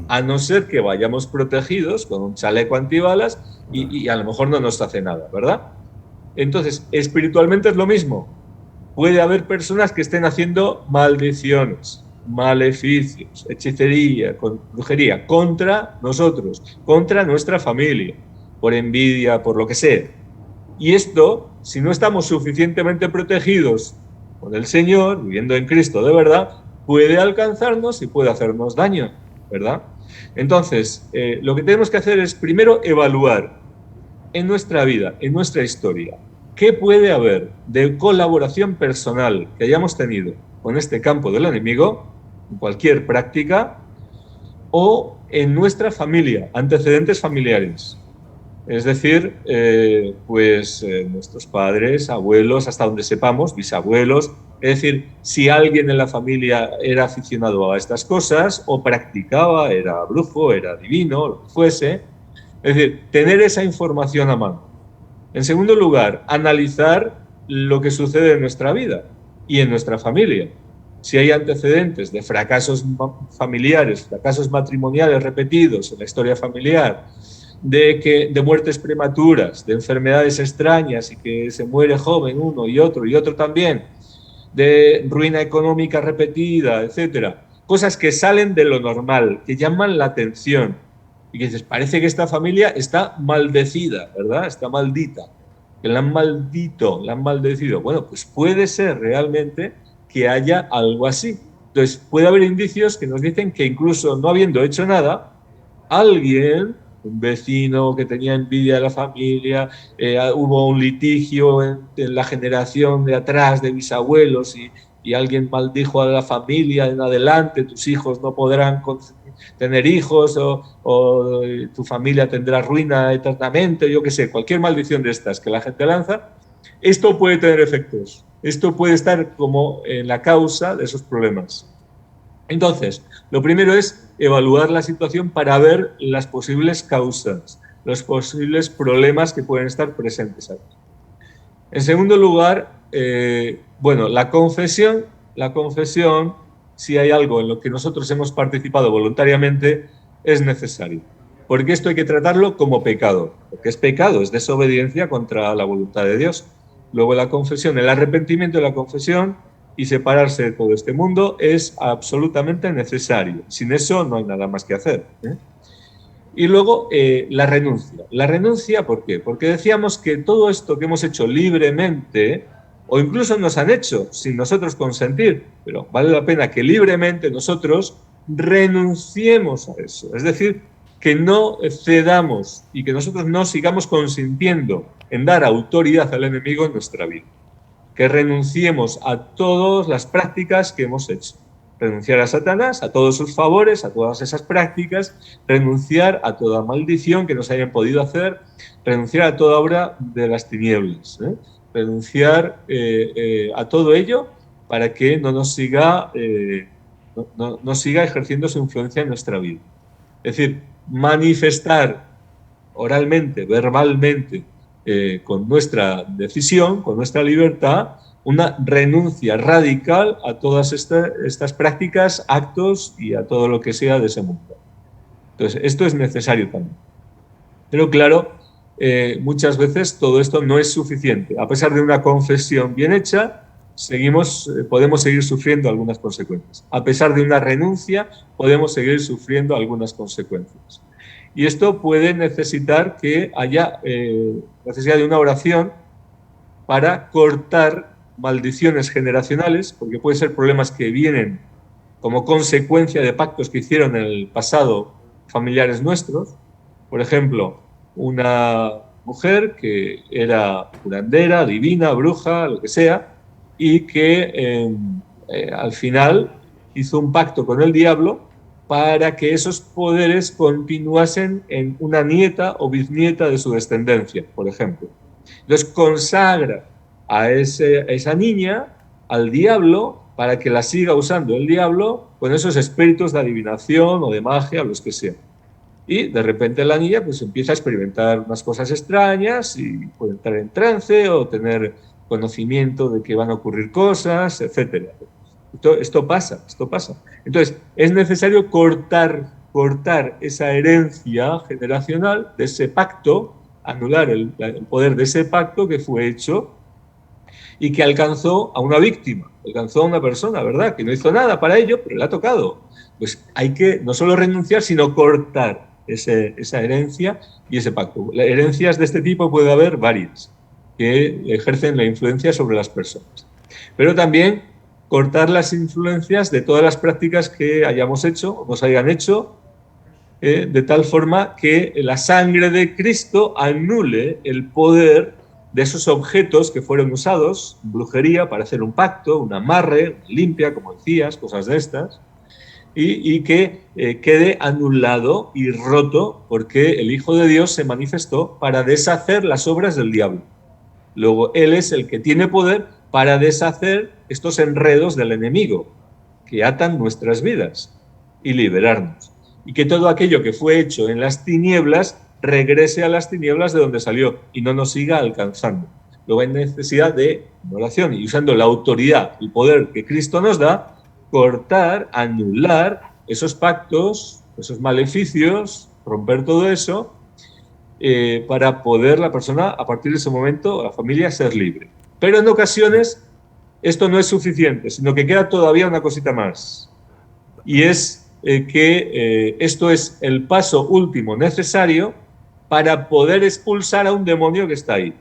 A no ser que vayamos protegidos con un chaleco antibalas y a lo mejor no nos hace nada, ¿verdad? Entonces, espiritualmente es lo mismo. Puede haber personas que estén haciendo maldiciones, maleficios, hechicería, brujería contra nosotros, contra nuestra familia, por envidia, por lo que sea. Y esto, si no estamos suficientemente protegidos por el Señor, viviendo en Cristo de verdad, puede alcanzarnos y puede hacernos daño, ¿verdad? Entonces, lo que tenemos que hacer es primero evaluar en nuestra vida, en nuestra historia, qué puede haber de colaboración personal que hayamos tenido con este campo del enemigo, en cualquier práctica, o en nuestra familia, antecedentes familiares. Es decir, nuestros padres, abuelos, hasta donde sepamos, bisabuelos. Es decir, si alguien en la familia era aficionado a estas cosas o practicaba, era brujo, era divino, lo que fuese. Es decir, tener esa información a mano. En segundo lugar, analizar lo que sucede en nuestra vida y en nuestra familia. Si hay antecedentes de fracasos familiares, fracasos matrimoniales repetidos en la historia familiar, de muertes prematuras, de enfermedades extrañas y que se muere joven uno y otro también, de ruina económica repetida, etcétera. cosas que salen de lo normal, que llaman la atención. Y que dices, parece que esta familia está maldecida, ¿verdad? Está maldita, que la han maldito, la han maldecido. Bueno, pues puede ser realmente que haya algo así. Entonces, puede haber indicios que nos dicen que incluso no habiendo hecho nada, alguien, un vecino que tenía envidia de la familia, hubo un litigio en la generación de atrás de bisabuelos y alguien maldijo a la familia en adelante, tus hijos no podrán tener hijos o tu familia tendrá ruina eternamente, yo qué sé, cualquier maldición de estas que la gente lanza, esto puede tener efectos. Esto puede estar como en la causa de esos problemas. Entonces, lo primero es evaluar la situación para ver las posibles causas, los posibles problemas que pueden estar presentes aquí. En segundo lugar, bueno, la confesión, si hay algo en lo que nosotros hemos participado voluntariamente, es necesario. Porque esto hay que tratarlo como pecado, porque es pecado, es desobediencia contra la voluntad de Dios. Luego la confesión, el arrepentimiento de la confesión y separarse de todo este mundo es absolutamente necesario. Sin eso no hay nada más que hacer, ¿eh? Y luego la renuncia. La renuncia, ¿por qué? Porque decíamos que todo esto que hemos hecho libremente, o incluso nos han hecho sin nosotros consentir, pero vale la pena que libremente nosotros renunciemos a eso. Es decir, que no cedamos y que nosotros no sigamos consintiendo en dar autoridad al enemigo en nuestra vida. Que renunciemos a todas las prácticas que hemos hecho. Renunciar a Satanás, a todos sus favores, a todas esas prácticas, renunciar a toda maldición que nos hayan podido hacer, renunciar a toda obra de las tinieblas, renunciar a todo ello para que no nos siga, no siga ejerciendo su influencia en nuestra vida. Es decir, manifestar oralmente, verbalmente, con nuestra decisión, con nuestra libertad, una renuncia radical a todas estas prácticas, actos y a todo lo que sea de ese mundo. Entonces, esto es necesario también. Pero claro, muchas veces todo esto no es suficiente. A pesar de una confesión bien hecha, podemos seguir sufriendo algunas consecuencias. A pesar de una renuncia, podemos seguir sufriendo algunas consecuencias. Y esto puede necesitar que haya necesidad de una oración para cortar maldiciones generacionales, porque pueden ser problemas que vienen como consecuencia de pactos que hicieron en el pasado familiares nuestros. Por ejemplo, una mujer que era curandera, divina, bruja, lo que sea, y que al final hizo un pacto con el diablo para que esos poderes continuasen en una nieta o bisnieta de su descendencia, por ejemplo. Entonces consagra a esa niña al diablo para que la siga usando el diablo con esos espíritus de adivinación o de magia o los que sean. Y de repente la niña pues empieza a experimentar unas cosas extrañas y puede entrar en trance o tener conocimiento de que van a ocurrir cosas, etc. Esto pasa. Entonces, es necesario cortar esa herencia generacional de ese pacto, anular el poder de ese pacto que fue hecho y que alcanzó a una víctima, alcanzó a una persona, ¿verdad? Que no hizo nada para ello, pero le ha tocado. Pues hay que no solo renunciar, sino cortar esa herencia y ese pacto. Herencias de este tipo puede haber varias que ejercen la influencia sobre las personas. Pero también cortar las influencias de todas las prácticas que hayamos hecho o nos hayan hecho, de tal forma que la sangre de Cristo anule el poder de esos objetos que fueron usados en brujería para hacer un pacto, un amarre, limpia, como decías, cosas de estas, y que quede anulado y roto porque el Hijo de Dios se manifestó para deshacer las obras del diablo. Luego, Él es el que tiene poder para deshacer estos enredos del enemigo que atan nuestras vidas y liberarnos. Y que todo aquello que fue hecho en las tinieblas regrese a las tinieblas de donde salió y no nos siga alcanzando. Luego hay necesidad de oración y usando la autoridad y poder que Cristo nos da, cortar, anular esos pactos, esos maleficios, romper todo eso, para poder la persona, a partir de ese momento, la familia, ser libre. Pero en ocasiones esto no es suficiente, sino que queda todavía una cosita más. y es que esto es el paso último necesario para poder expulsar a un demonio que está ahí,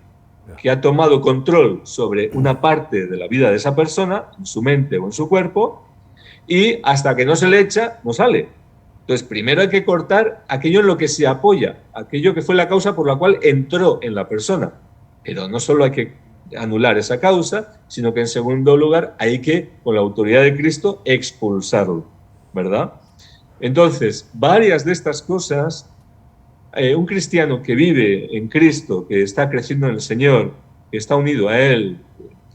que ha tomado control sobre una parte de la vida de esa persona, en su mente o en su cuerpo, y hasta que no se le echa, no sale. Entonces, primero hay que cortar aquello en lo que se apoya, aquello que fue la causa por la cual entró en la persona. Pero no solo hay que anular esa causa, sino que en segundo lugar hay que, con la autoridad de Cristo, expulsarlo, ¿verdad? Entonces, varias de estas cosas, un cristiano que vive en Cristo, que está creciendo en el Señor, que está unido a Él,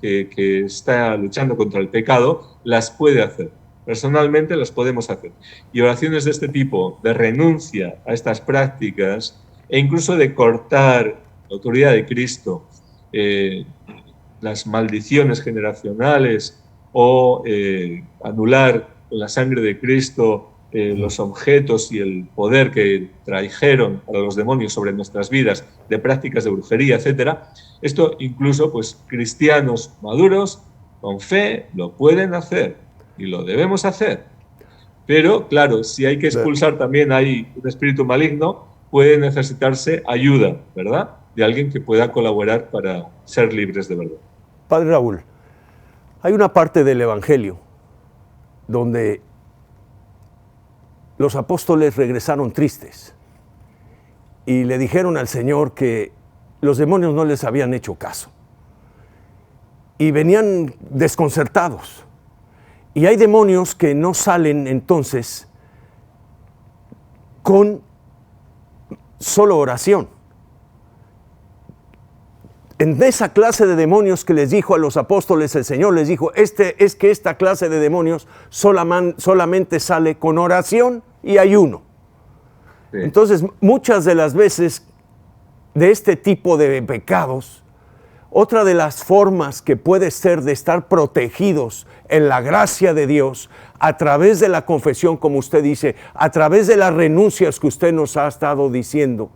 que está luchando contra el pecado, las puede hacer. Personalmente las podemos hacer. Y oraciones de este tipo, de renuncia a estas prácticas e incluso de cortar la autoridad de Cristo, las maldiciones generacionales o anular con la sangre de Cristo los objetos y el poder que trajeron a los demonios sobre nuestras vidas de prácticas de brujería, etcétera. Esto incluso, pues, cristianos maduros con fe lo pueden hacer y lo debemos hacer. Pero, claro, si hay que expulsar también hay un espíritu maligno, puede necesitarse ayuda, ¿verdad?, de alguien que pueda colaborar para ser libres de verdad. Padre Raúl, hay una parte del Evangelio donde los apóstoles regresaron tristes y le dijeron al Señor que los demonios no les habían hecho caso y venían desconcertados. Y hay demonios que no salen entonces con solo oración. En esa clase de demonios que les dijo a los apóstoles, el Señor les dijo, es que esta clase de demonios solamente sale con oración y ayuno. Sí. Entonces, muchas de las veces de este tipo de pecados, otra de las formas que puede ser de estar protegidos en la gracia de Dios, a través de la confesión, como usted dice, a través de las renuncias que usted nos ha estado diciendo,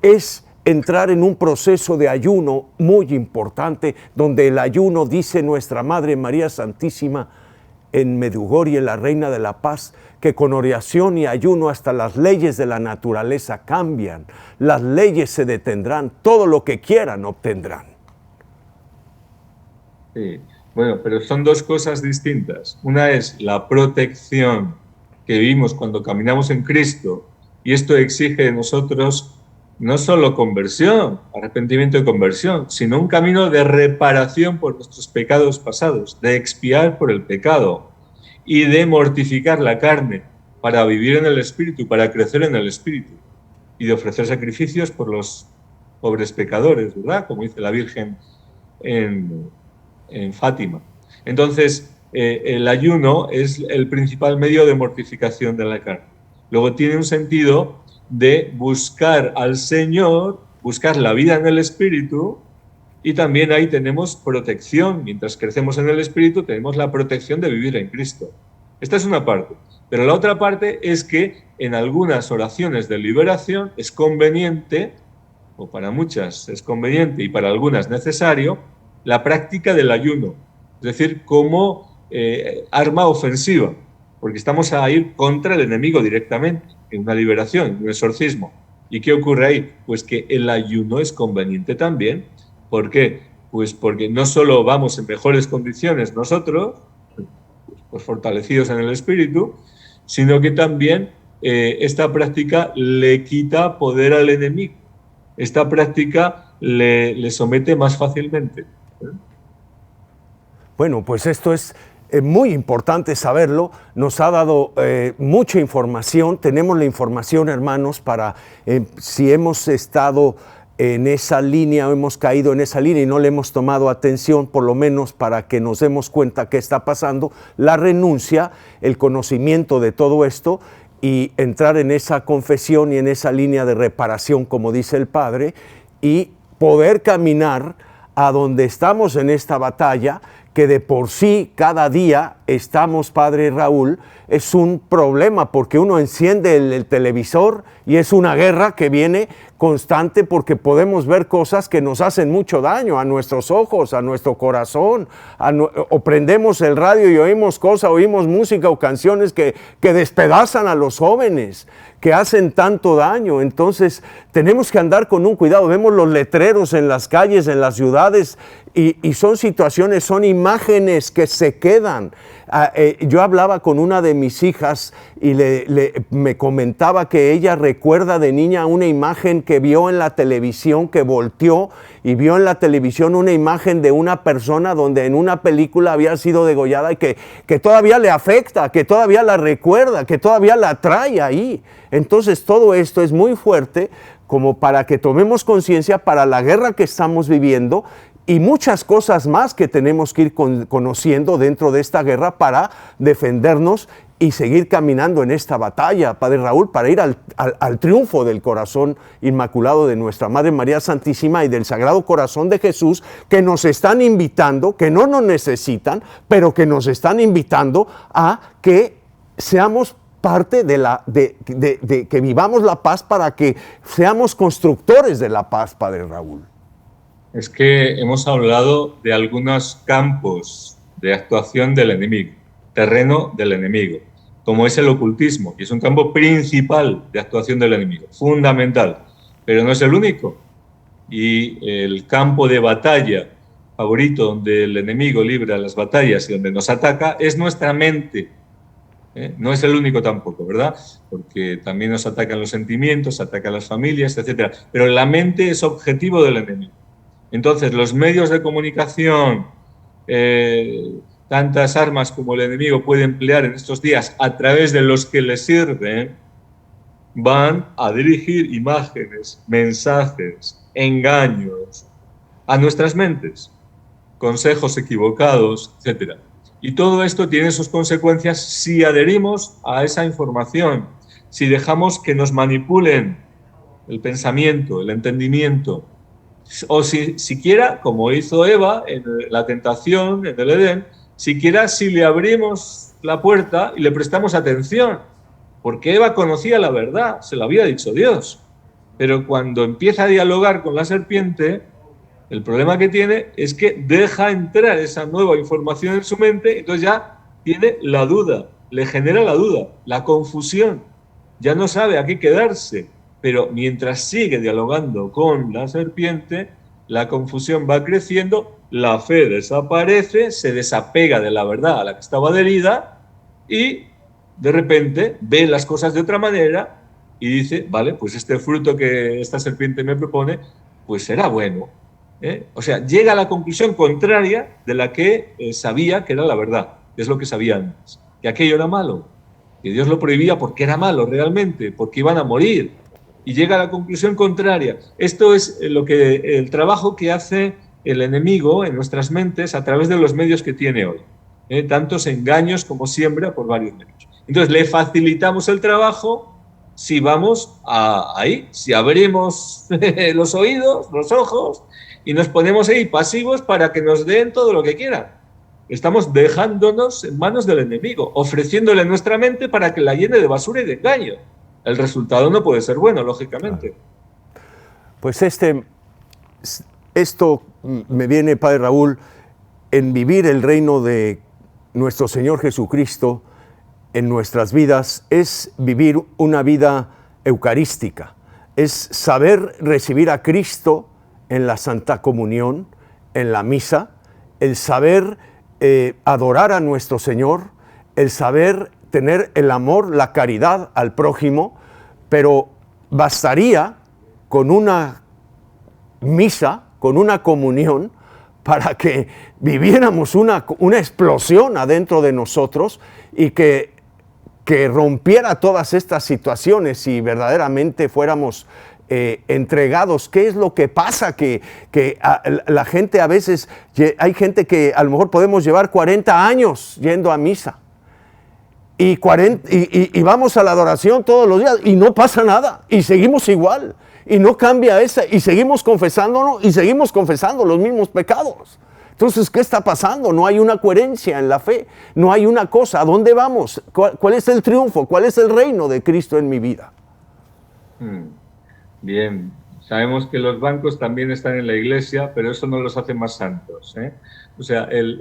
es entrar en un proceso de ayuno muy importante, donde el ayuno, dice nuestra Madre María Santísima en Medjugorje, la Reina de la Paz, que con oración y ayuno hasta las leyes de la naturaleza cambian, las leyes se detendrán, todo lo que quieran obtendrán. Sí, bueno, pero son dos cosas distintas. Una es la protección que vivimos cuando caminamos en Cristo, y esto exige de nosotros no solo conversión, arrepentimiento y conversión, sino un camino de reparación por nuestros pecados pasados, de expiar por el pecado y de mortificar la carne para vivir en el Espíritu, para crecer en el Espíritu y de ofrecer sacrificios por los pobres pecadores, ¿verdad? Como dice la Virgen en Fátima. Entonces, el ayuno es el principal medio de mortificación de la carne. Luego tiene un sentido de buscar al Señor, buscar la vida en el Espíritu, y también ahí tenemos protección. Mientras crecemos en el Espíritu, tenemos la protección de vivir en Cristo. Esta es una parte. Pero la otra parte es que en algunas oraciones de liberación es conveniente, o para muchas es conveniente y para algunas necesario, la práctica del ayuno. Es decir, como arma ofensiva, porque estamos a ir contra el enemigo directamente, en una liberación, en un exorcismo. ¿Y qué ocurre ahí? Pues que el ayuno es conveniente también. ¿Por qué? Pues porque no solo vamos en mejores condiciones nosotros, pues fortalecidos en el Espíritu, sino que también esta práctica le quita poder al enemigo. Esta práctica le somete más fácilmente. Bueno, pues esto es muy importante saberlo, nos ha dado mucha información, tenemos la información, hermanos, para si hemos estado en esa línea o hemos caído en esa línea y no le hemos tomado atención, por lo menos para que nos demos cuenta qué está pasando, la renuncia, el conocimiento de todo esto y entrar en esa confesión y en esa línea de reparación, como dice el Padre, y poder caminar a donde estamos en esta batalla, que de por sí cada día estamos, Padre Raúl, es un problema porque uno enciende el televisor y es una guerra que viene constante porque podemos ver cosas que nos hacen mucho daño a nuestros ojos, a nuestro corazón, o prendemos el radio y oímos cosas, oímos música o canciones que despedazan a los jóvenes, que hacen tanto daño. Entonces tenemos que andar con un cuidado. Vemos los letreros en las calles, en las ciudades, y son situaciones, son imágenes que se quedan. Yo hablaba con una de mis hijas y me comentaba que ella recuerda de niña una imagen que vio en la televisión, que volteó y vio en la televisión una imagen de una persona donde en una película había sido degollada y que todavía le afecta, que todavía la recuerda, que todavía la trae ahí. Entonces todo esto es muy fuerte como para que tomemos conciencia para la guerra que estamos viviendo y muchas cosas más que tenemos que ir conociendo dentro de esta guerra para defendernos y seguir caminando en esta batalla, Padre Raúl, para ir al triunfo del corazón inmaculado de nuestra Madre María Santísima y del Sagrado Corazón de Jesús, que nos están invitando, que no nos necesitan, pero que nos están invitando a que seamos parte de que vivamos la paz para que seamos constructores de la paz, Padre Raúl. Es que hemos hablado de algunos campos de actuación del enemigo, terreno del enemigo, como es el ocultismo, que es un campo principal de actuación del enemigo, fundamental, pero no es el único. Y el campo de batalla favorito donde el enemigo libra las batallas y donde nos ataca es nuestra mente. No es el único tampoco, ¿verdad? Porque también nos atacan los sentimientos, atacan las familias, etc. Pero la mente es objetivo del enemigo. Entonces, los medios de comunicación, tantas armas como el enemigo puede emplear en estos días a través de los que le sirven, van a dirigir imágenes, mensajes, engaños a nuestras mentes, consejos equivocados, etc. Y todo esto tiene sus consecuencias si adherimos a esa información, si dejamos que nos manipulen el pensamiento, el entendimiento, o si siquiera, como hizo Eva en la tentación, en el Edén, siquiera si le abrimos la puerta y le prestamos atención, porque Eva conocía la verdad, se lo había dicho Dios, pero cuando empieza a dialogar con la serpiente, el problema que tiene es que deja entrar esa nueva información en su mente, entonces ya tiene la duda, le genera la duda, la confusión, ya no sabe a qué quedarse. Pero mientras sigue dialogando con la serpiente, la confusión va creciendo, la fe desaparece, se desapega de la verdad a la que estaba adherida y de repente ve las cosas de otra manera y dice, vale, pues este fruto que esta serpiente me propone, pues será bueno. O sea, llega a la conclusión contraria de la que sabía que era la verdad, que es lo que sabía antes, que aquello era malo, que Dios lo prohibía porque era malo realmente, porque iban a morir. Y llega a la conclusión contraria. Esto es el trabajo que hace el enemigo en nuestras mentes a través de los medios que tiene hoy. Tantos engaños como siembra por varios medios. Entonces le facilitamos el trabajo si vamos ahí, si abrimos los oídos, los ojos y nos ponemos ahí pasivos para que nos den todo lo que quieran. Estamos dejándonos en manos del enemigo, ofreciéndole nuestra mente para que la llene de basura y de engaño. El resultado no puede ser bueno, lógicamente. Pues esto me viene, Padre Raúl, en vivir el reino de nuestro Señor Jesucristo en nuestras vidas, es vivir una vida eucarística, es saber recibir a Cristo en la Santa Comunión, en la misa, el saber adorar a nuestro Señor, el saber tener el amor, la caridad al prójimo, pero bastaría con una misa, con una comunión, para que viviéramos una explosión adentro de nosotros y que rompiera todas estas situaciones y verdaderamente fuéramos entregados. ¿Qué es lo que pasa? Que la gente a veces, hay gente que a lo mejor podemos llevar 40 años yendo a misa y vamos a la adoración todos los días y no pasa nada y seguimos igual y no cambia y seguimos confesándonos y seguimos confesando los mismos pecados. Entonces, ¿qué está pasando? No hay una coherencia en la fe, no hay una cosa. ¿A dónde vamos? ¿Cuál es el triunfo? ¿Cuál es el reino de Cristo en mi vida? Bien, Sabemos que los bancos también están en la iglesia, pero eso no los hace más santos, ¿eh? O sea, el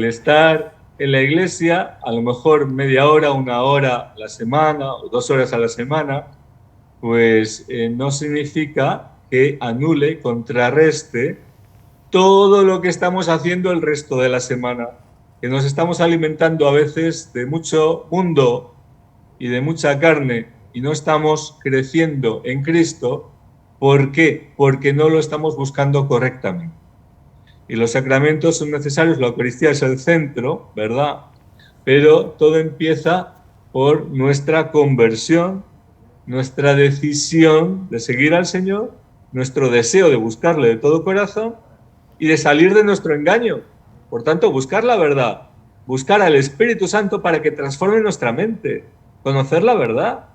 estar en la iglesia, a lo mejor media hora, una hora a la semana o 2 horas a la semana, pues no significa que anule, contrarreste todo lo que estamos haciendo el resto de la semana, que nos estamos alimentando a veces de mucho mundo y de mucha carne y no estamos creciendo en Cristo. ¿Por qué? Porque no lo estamos buscando correctamente. Y los sacramentos son necesarios, la Eucaristía es el centro, ¿verdad? Pero todo empieza por nuestra conversión, nuestra decisión de seguir al Señor, nuestro deseo de buscarle de todo corazón y de salir de nuestro engaño. Por tanto, buscar la verdad, buscar al Espíritu Santo para que transforme nuestra mente, conocer la verdad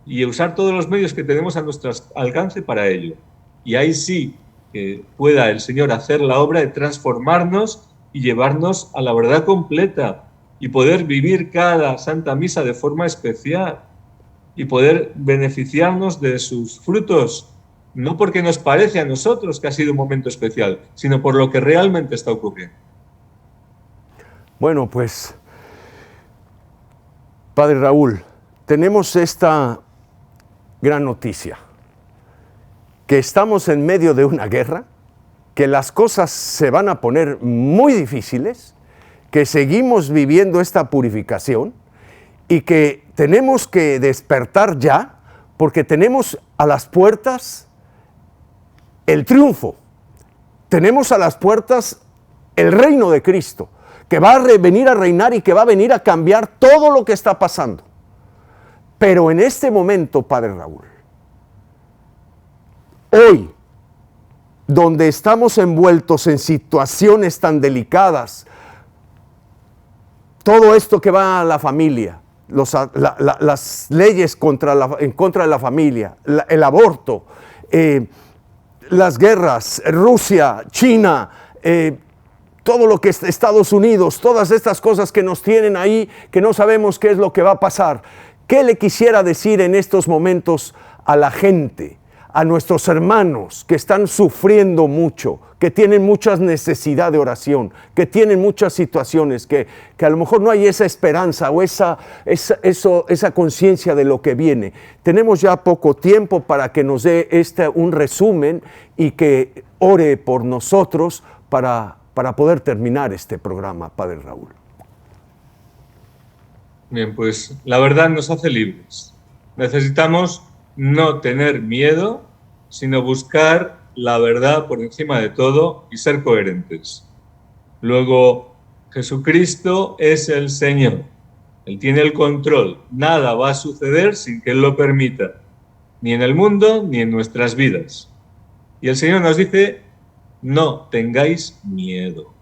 y usar todos los medios que tenemos a nuestro alcance para ello. Y ahí sí que pueda el Señor hacer la obra de transformarnos y llevarnos a la verdad completa y poder vivir cada Santa Misa de forma especial y poder beneficiarnos de sus frutos, no porque nos parece a nosotros que ha sido un momento especial, sino por lo que realmente está ocurriendo. Bueno, pues, Padre Raúl, tenemos esta gran noticia, que estamos en medio de una guerra, que las cosas se van a poner muy difíciles, que seguimos viviendo esta purificación y que tenemos que despertar ya, porque tenemos a las puertas el triunfo, tenemos a las puertas el reino de Cristo, que va a venir a reinar y que va a venir a cambiar todo lo que está pasando. Pero en este momento, Padre Raúl, hoy, donde estamos envueltos en situaciones tan delicadas, todo esto que va a la familia, las leyes en contra de la familia, el aborto, las guerras, Rusia, China, todo lo que es Estados Unidos, todas estas cosas que nos tienen ahí, que no sabemos qué es lo que va a pasar. ¿Qué le quisiera decir en estos momentos a la gente, a nuestros hermanos que están sufriendo mucho, que tienen muchas necesidades de oración, que tienen muchas situaciones, que a lo mejor no hay esa esperanza o esa conciencia de lo que viene? Tenemos ya poco tiempo para que nos dé un resumen y que ore por nosotros para poder terminar este programa, Padre Raúl. Bien, pues la verdad nos hace libres. Necesitamos no tener miedo, sino buscar la verdad por encima de todo y ser coherentes. Luego, Jesucristo es el Señor. Él tiene el control. Nada va a suceder sin que Él lo permita, ni en el mundo ni en nuestras vidas. Y el Señor nos dice, no tengáis miedo.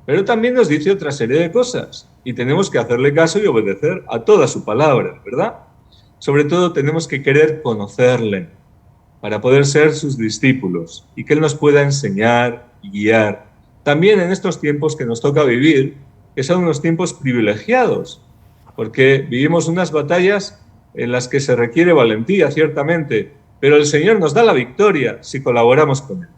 Pero también nos dice otra serie de cosas y tenemos que hacerle caso y obedecer a toda su palabra, ¿verdad? Sobre todo tenemos que querer conocerle para poder ser sus discípulos y que Él nos pueda enseñar y guiar. También en estos tiempos que nos toca vivir, que son unos tiempos privilegiados, porque vivimos unas batallas en las que se requiere valentía, ciertamente, pero el Señor nos da la victoria si colaboramos con Él.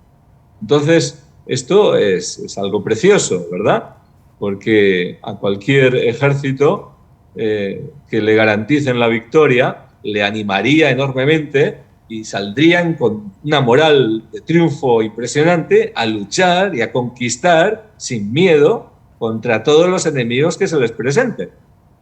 Entonces, esto es algo precioso, ¿verdad? Porque a cualquier ejército que le garanticen la victoria, le animaría enormemente y saldrían con una moral de triunfo impresionante a luchar y a conquistar sin miedo contra todos los enemigos que se les presenten.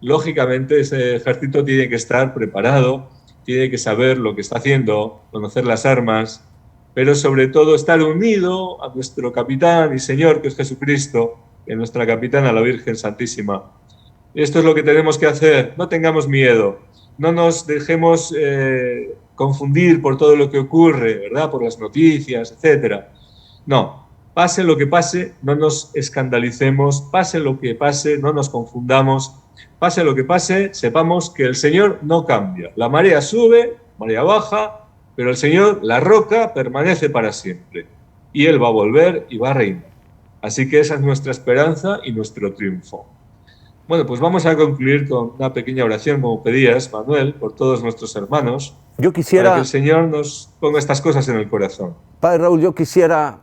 Lógicamente, ese ejército tiene que estar preparado, tiene que saber lo que está haciendo, conocer las armas, pero sobre todo estar unido a nuestro capitán y Señor, que es Jesucristo, y a nuestra capitana, la Virgen Santísima. Esto es lo que tenemos que hacer, no tengamos miedo, no nos dejemos confundir por todo lo que ocurre, ¿verdad? Por las noticias, etc. No, pase lo que pase, no nos escandalicemos, pase lo que pase, no nos confundamos, pase lo que pase, sepamos que el Señor no cambia. La marea sube, marea baja, pero el Señor, la roca, permanece para siempre. Y Él va a volver y va a reinar. Así que esa es nuestra esperanza y nuestro triunfo. Bueno, pues vamos a concluir con una pequeña oración, como pedías, Manuel, por todos nuestros hermanos, Yo para que quisiera, el Señor nos ponga estas cosas en el corazón. Padre Raúl, yo quisiera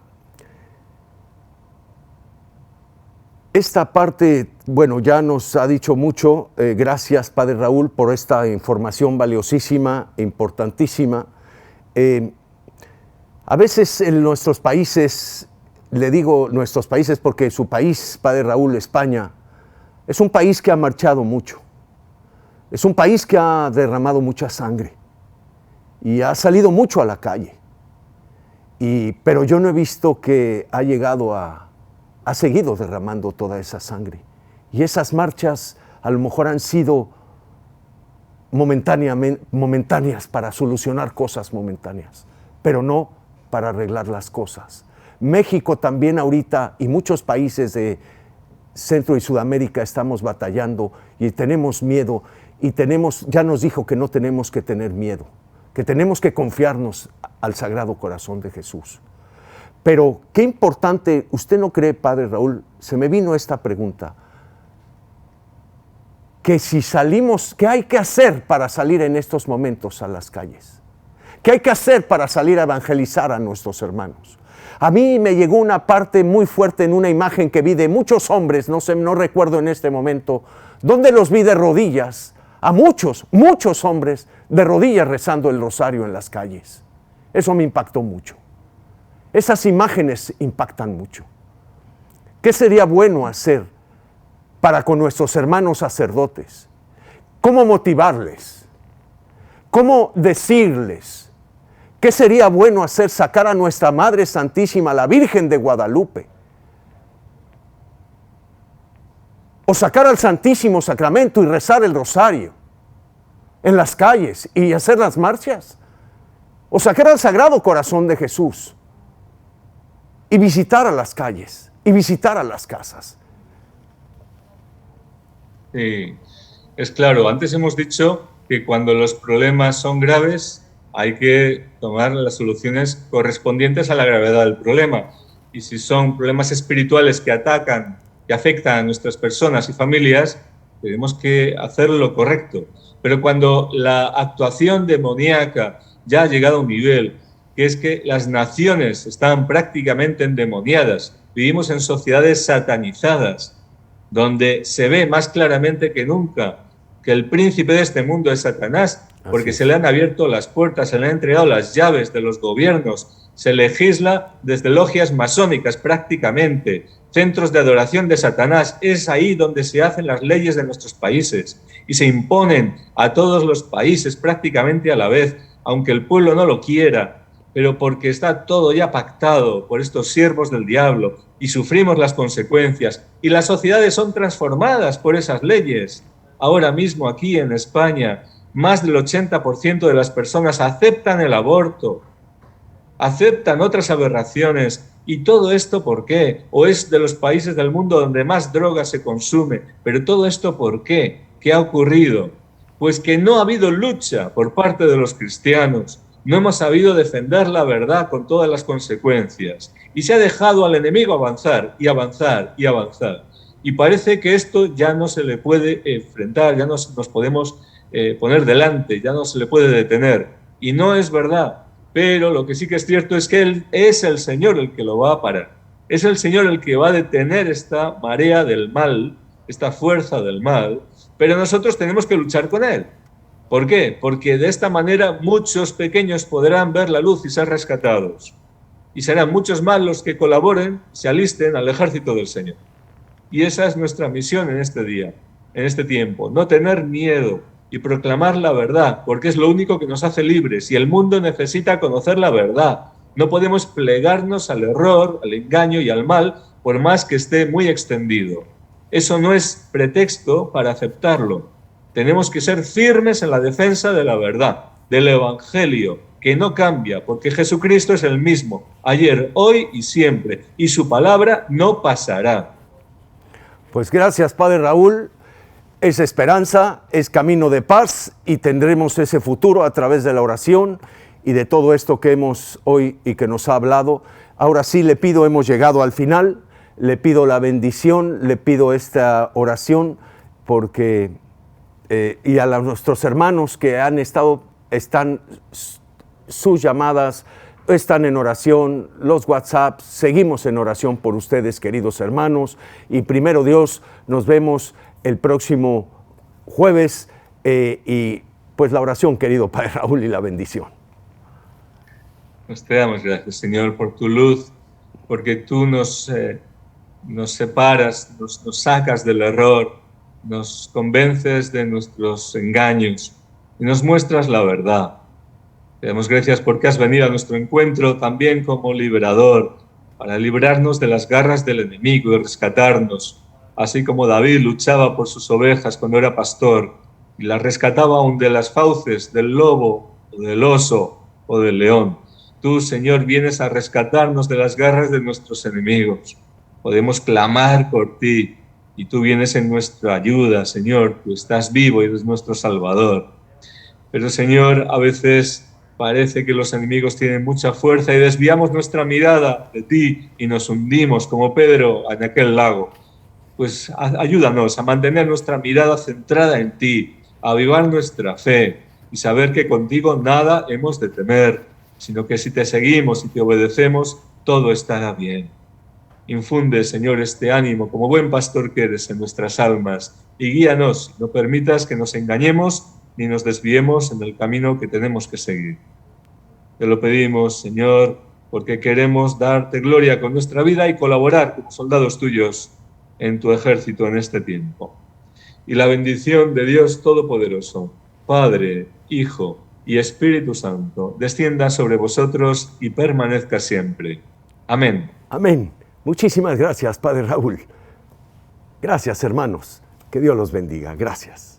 esta parte, bueno, ya nos ha dicho mucho, gracias Padre Raúl por esta información valiosísima, importantísima. A veces en nuestros países, le digo nuestros países porque su país, Padre Raúl, España, es un país que ha marchado mucho, es un país que ha derramado mucha sangre y ha salido mucho a la calle, pero yo no he visto que ha llegado ha seguido derramando toda esa sangre. Y esas marchas a lo mejor han sido momentáneas para solucionar cosas momentáneas, pero no para arreglar las cosas. México también ahorita y muchos países de Centro y Sudamérica estamos batallando y tenemos miedo y ya nos dijo que no tenemos que tener miedo, que tenemos que confiarnos al Sagrado Corazón de Jesús. Pero qué importante, ¿usted no cree, Padre Raúl? Se me vino esta pregunta, que si salimos, ¿qué hay que hacer para salir en estos momentos a las calles? ¿Qué hay que hacer para salir a evangelizar a nuestros hermanos? A mí me llegó una parte muy fuerte en una imagen que vi de muchos hombres, no recuerdo en este momento, donde los vi de rodillas, a muchos hombres de rodillas rezando el rosario en las calles. Eso me impactó mucho. Esas imágenes impactan mucho. ¿Qué sería bueno hacer para con nuestros hermanos sacerdotes? ¿Cómo motivarles? ¿Cómo decirles? ¿Qué sería bueno hacer? Sacar a nuestra Madre Santísima, la Virgen de Guadalupe. O sacar al Santísimo Sacramento y rezar el rosario en las calles y hacer las marchas. O sacar al Sagrado Corazón de Jesús y visitar a las calles y visitar a las casas. Sí, es claro, antes hemos dicho que cuando los problemas son graves hay que tomar las soluciones correspondientes a la gravedad del problema. Y si son problemas espirituales que atacan, que afectan a nuestras personas y familias, tenemos que hacer lo correcto. Pero cuando la actuación demoníaca ya ha llegado a un nivel que es que las naciones están prácticamente endemoniadas, vivimos en sociedades satanizadas, donde se ve más claramente que nunca que el príncipe de este mundo es Satanás, porque se le han abierto las puertas, se le han entregado las llaves de los gobiernos, se legisla desde logias masónicas prácticamente, centros de adoración de Satanás, es ahí donde se hacen las leyes de nuestros países y se imponen a todos los países prácticamente a la vez, aunque el pueblo no lo quiera, pero porque está todo ya pactado por estos siervos del diablo y sufrimos las consecuencias y las sociedades son transformadas por esas leyes. Ahora mismo aquí en España, más del 80% de las personas aceptan el aborto, aceptan otras aberraciones. ¿Y todo esto por qué? ¿O es de los países del mundo donde más droga se consume? ¿Pero todo esto por qué? ¿Qué ha ocurrido? Pues que no ha habido lucha por parte de los cristianos. No hemos sabido defender la verdad con todas las consecuencias. Y se ha dejado al enemigo avanzar y avanzar y avanzar. Y parece que esto ya no se le puede enfrentar, ya no nos podemos poner delante, ya no se le puede detener. Y no es verdad. Pero lo que sí que es cierto es que Él es el Señor el que lo va a parar. Es el Señor el que va a detener esta marea del mal, esta fuerza del mal, pero nosotros tenemos que luchar con Él. ¿Por qué? Porque de esta manera muchos pequeños podrán ver la luz y ser rescatados. Y serán muchos más los que colaboren, se alisten al ejército del Señor. Y esa es nuestra misión en este día, en este tiempo. No tener miedo y proclamar la verdad, porque es lo único que nos hace libres. Y el mundo necesita conocer la verdad. No podemos plegarnos al error, al engaño y al mal, por más que esté muy extendido. Eso no es pretexto para aceptarlo. Tenemos que ser firmes en la defensa de la verdad, del Evangelio, que no cambia, porque Jesucristo es el mismo, ayer, hoy y siempre, y su palabra no pasará. Pues gracias, Padre Raúl. Es esperanza, es camino de paz y tendremos ese futuro a través de la oración y de todo esto que hemos hoy y que nos ha hablado. Ahora sí le pido, hemos llegado al final, le pido la bendición, le pido esta oración porque, y a nuestros hermanos que están sus llamadas, están en oración, los WhatsApp, seguimos en oración por ustedes, queridos hermanos, y primero Dios, nos vemos el próximo jueves, y pues la oración, querido Padre Raúl, y la bendición. Nos te damos gracias, Señor, por tu luz, porque tú nos separas, nos sacas del error, nos convences de nuestros engaños y nos muestras la verdad. Te damos gracias porque has venido a nuestro encuentro también como liberador, para librarnos de las garras del enemigo y rescatarnos, así como David luchaba por sus ovejas cuando era pastor y las rescataba aún de las fauces del lobo o del oso o del león. Tú, Señor, vienes a rescatarnos de las garras de nuestros enemigos. Podemos clamar por ti y tú vienes en nuestra ayuda, Señor. Tú estás vivo y eres nuestro Salvador. Pero, Señor, a veces parece que los enemigos tienen mucha fuerza y desviamos nuestra mirada de ti y nos hundimos como Pedro en aquel lago. Pues ayúdanos a mantener nuestra mirada centrada en ti, a avivar nuestra fe y saber que contigo nada hemos de temer, sino que si te seguimos y te obedecemos, todo estará bien. Infunde, Señor, este ánimo como buen pastor que eres en nuestras almas y guíanos, no permitas que nos engañemos ni nos desviemos en el camino que tenemos que seguir. Te lo pedimos, Señor, porque queremos darte gloria con nuestra vida y colaborar como soldados tuyos en tu ejército en este tiempo. Y la bendición de Dios Todopoderoso, Padre, Hijo y Espíritu Santo, descienda sobre vosotros y permanezca siempre. Amén. Amén. Muchísimas gracias, Padre Raúl. Gracias, hermanos. Que Dios los bendiga. Gracias.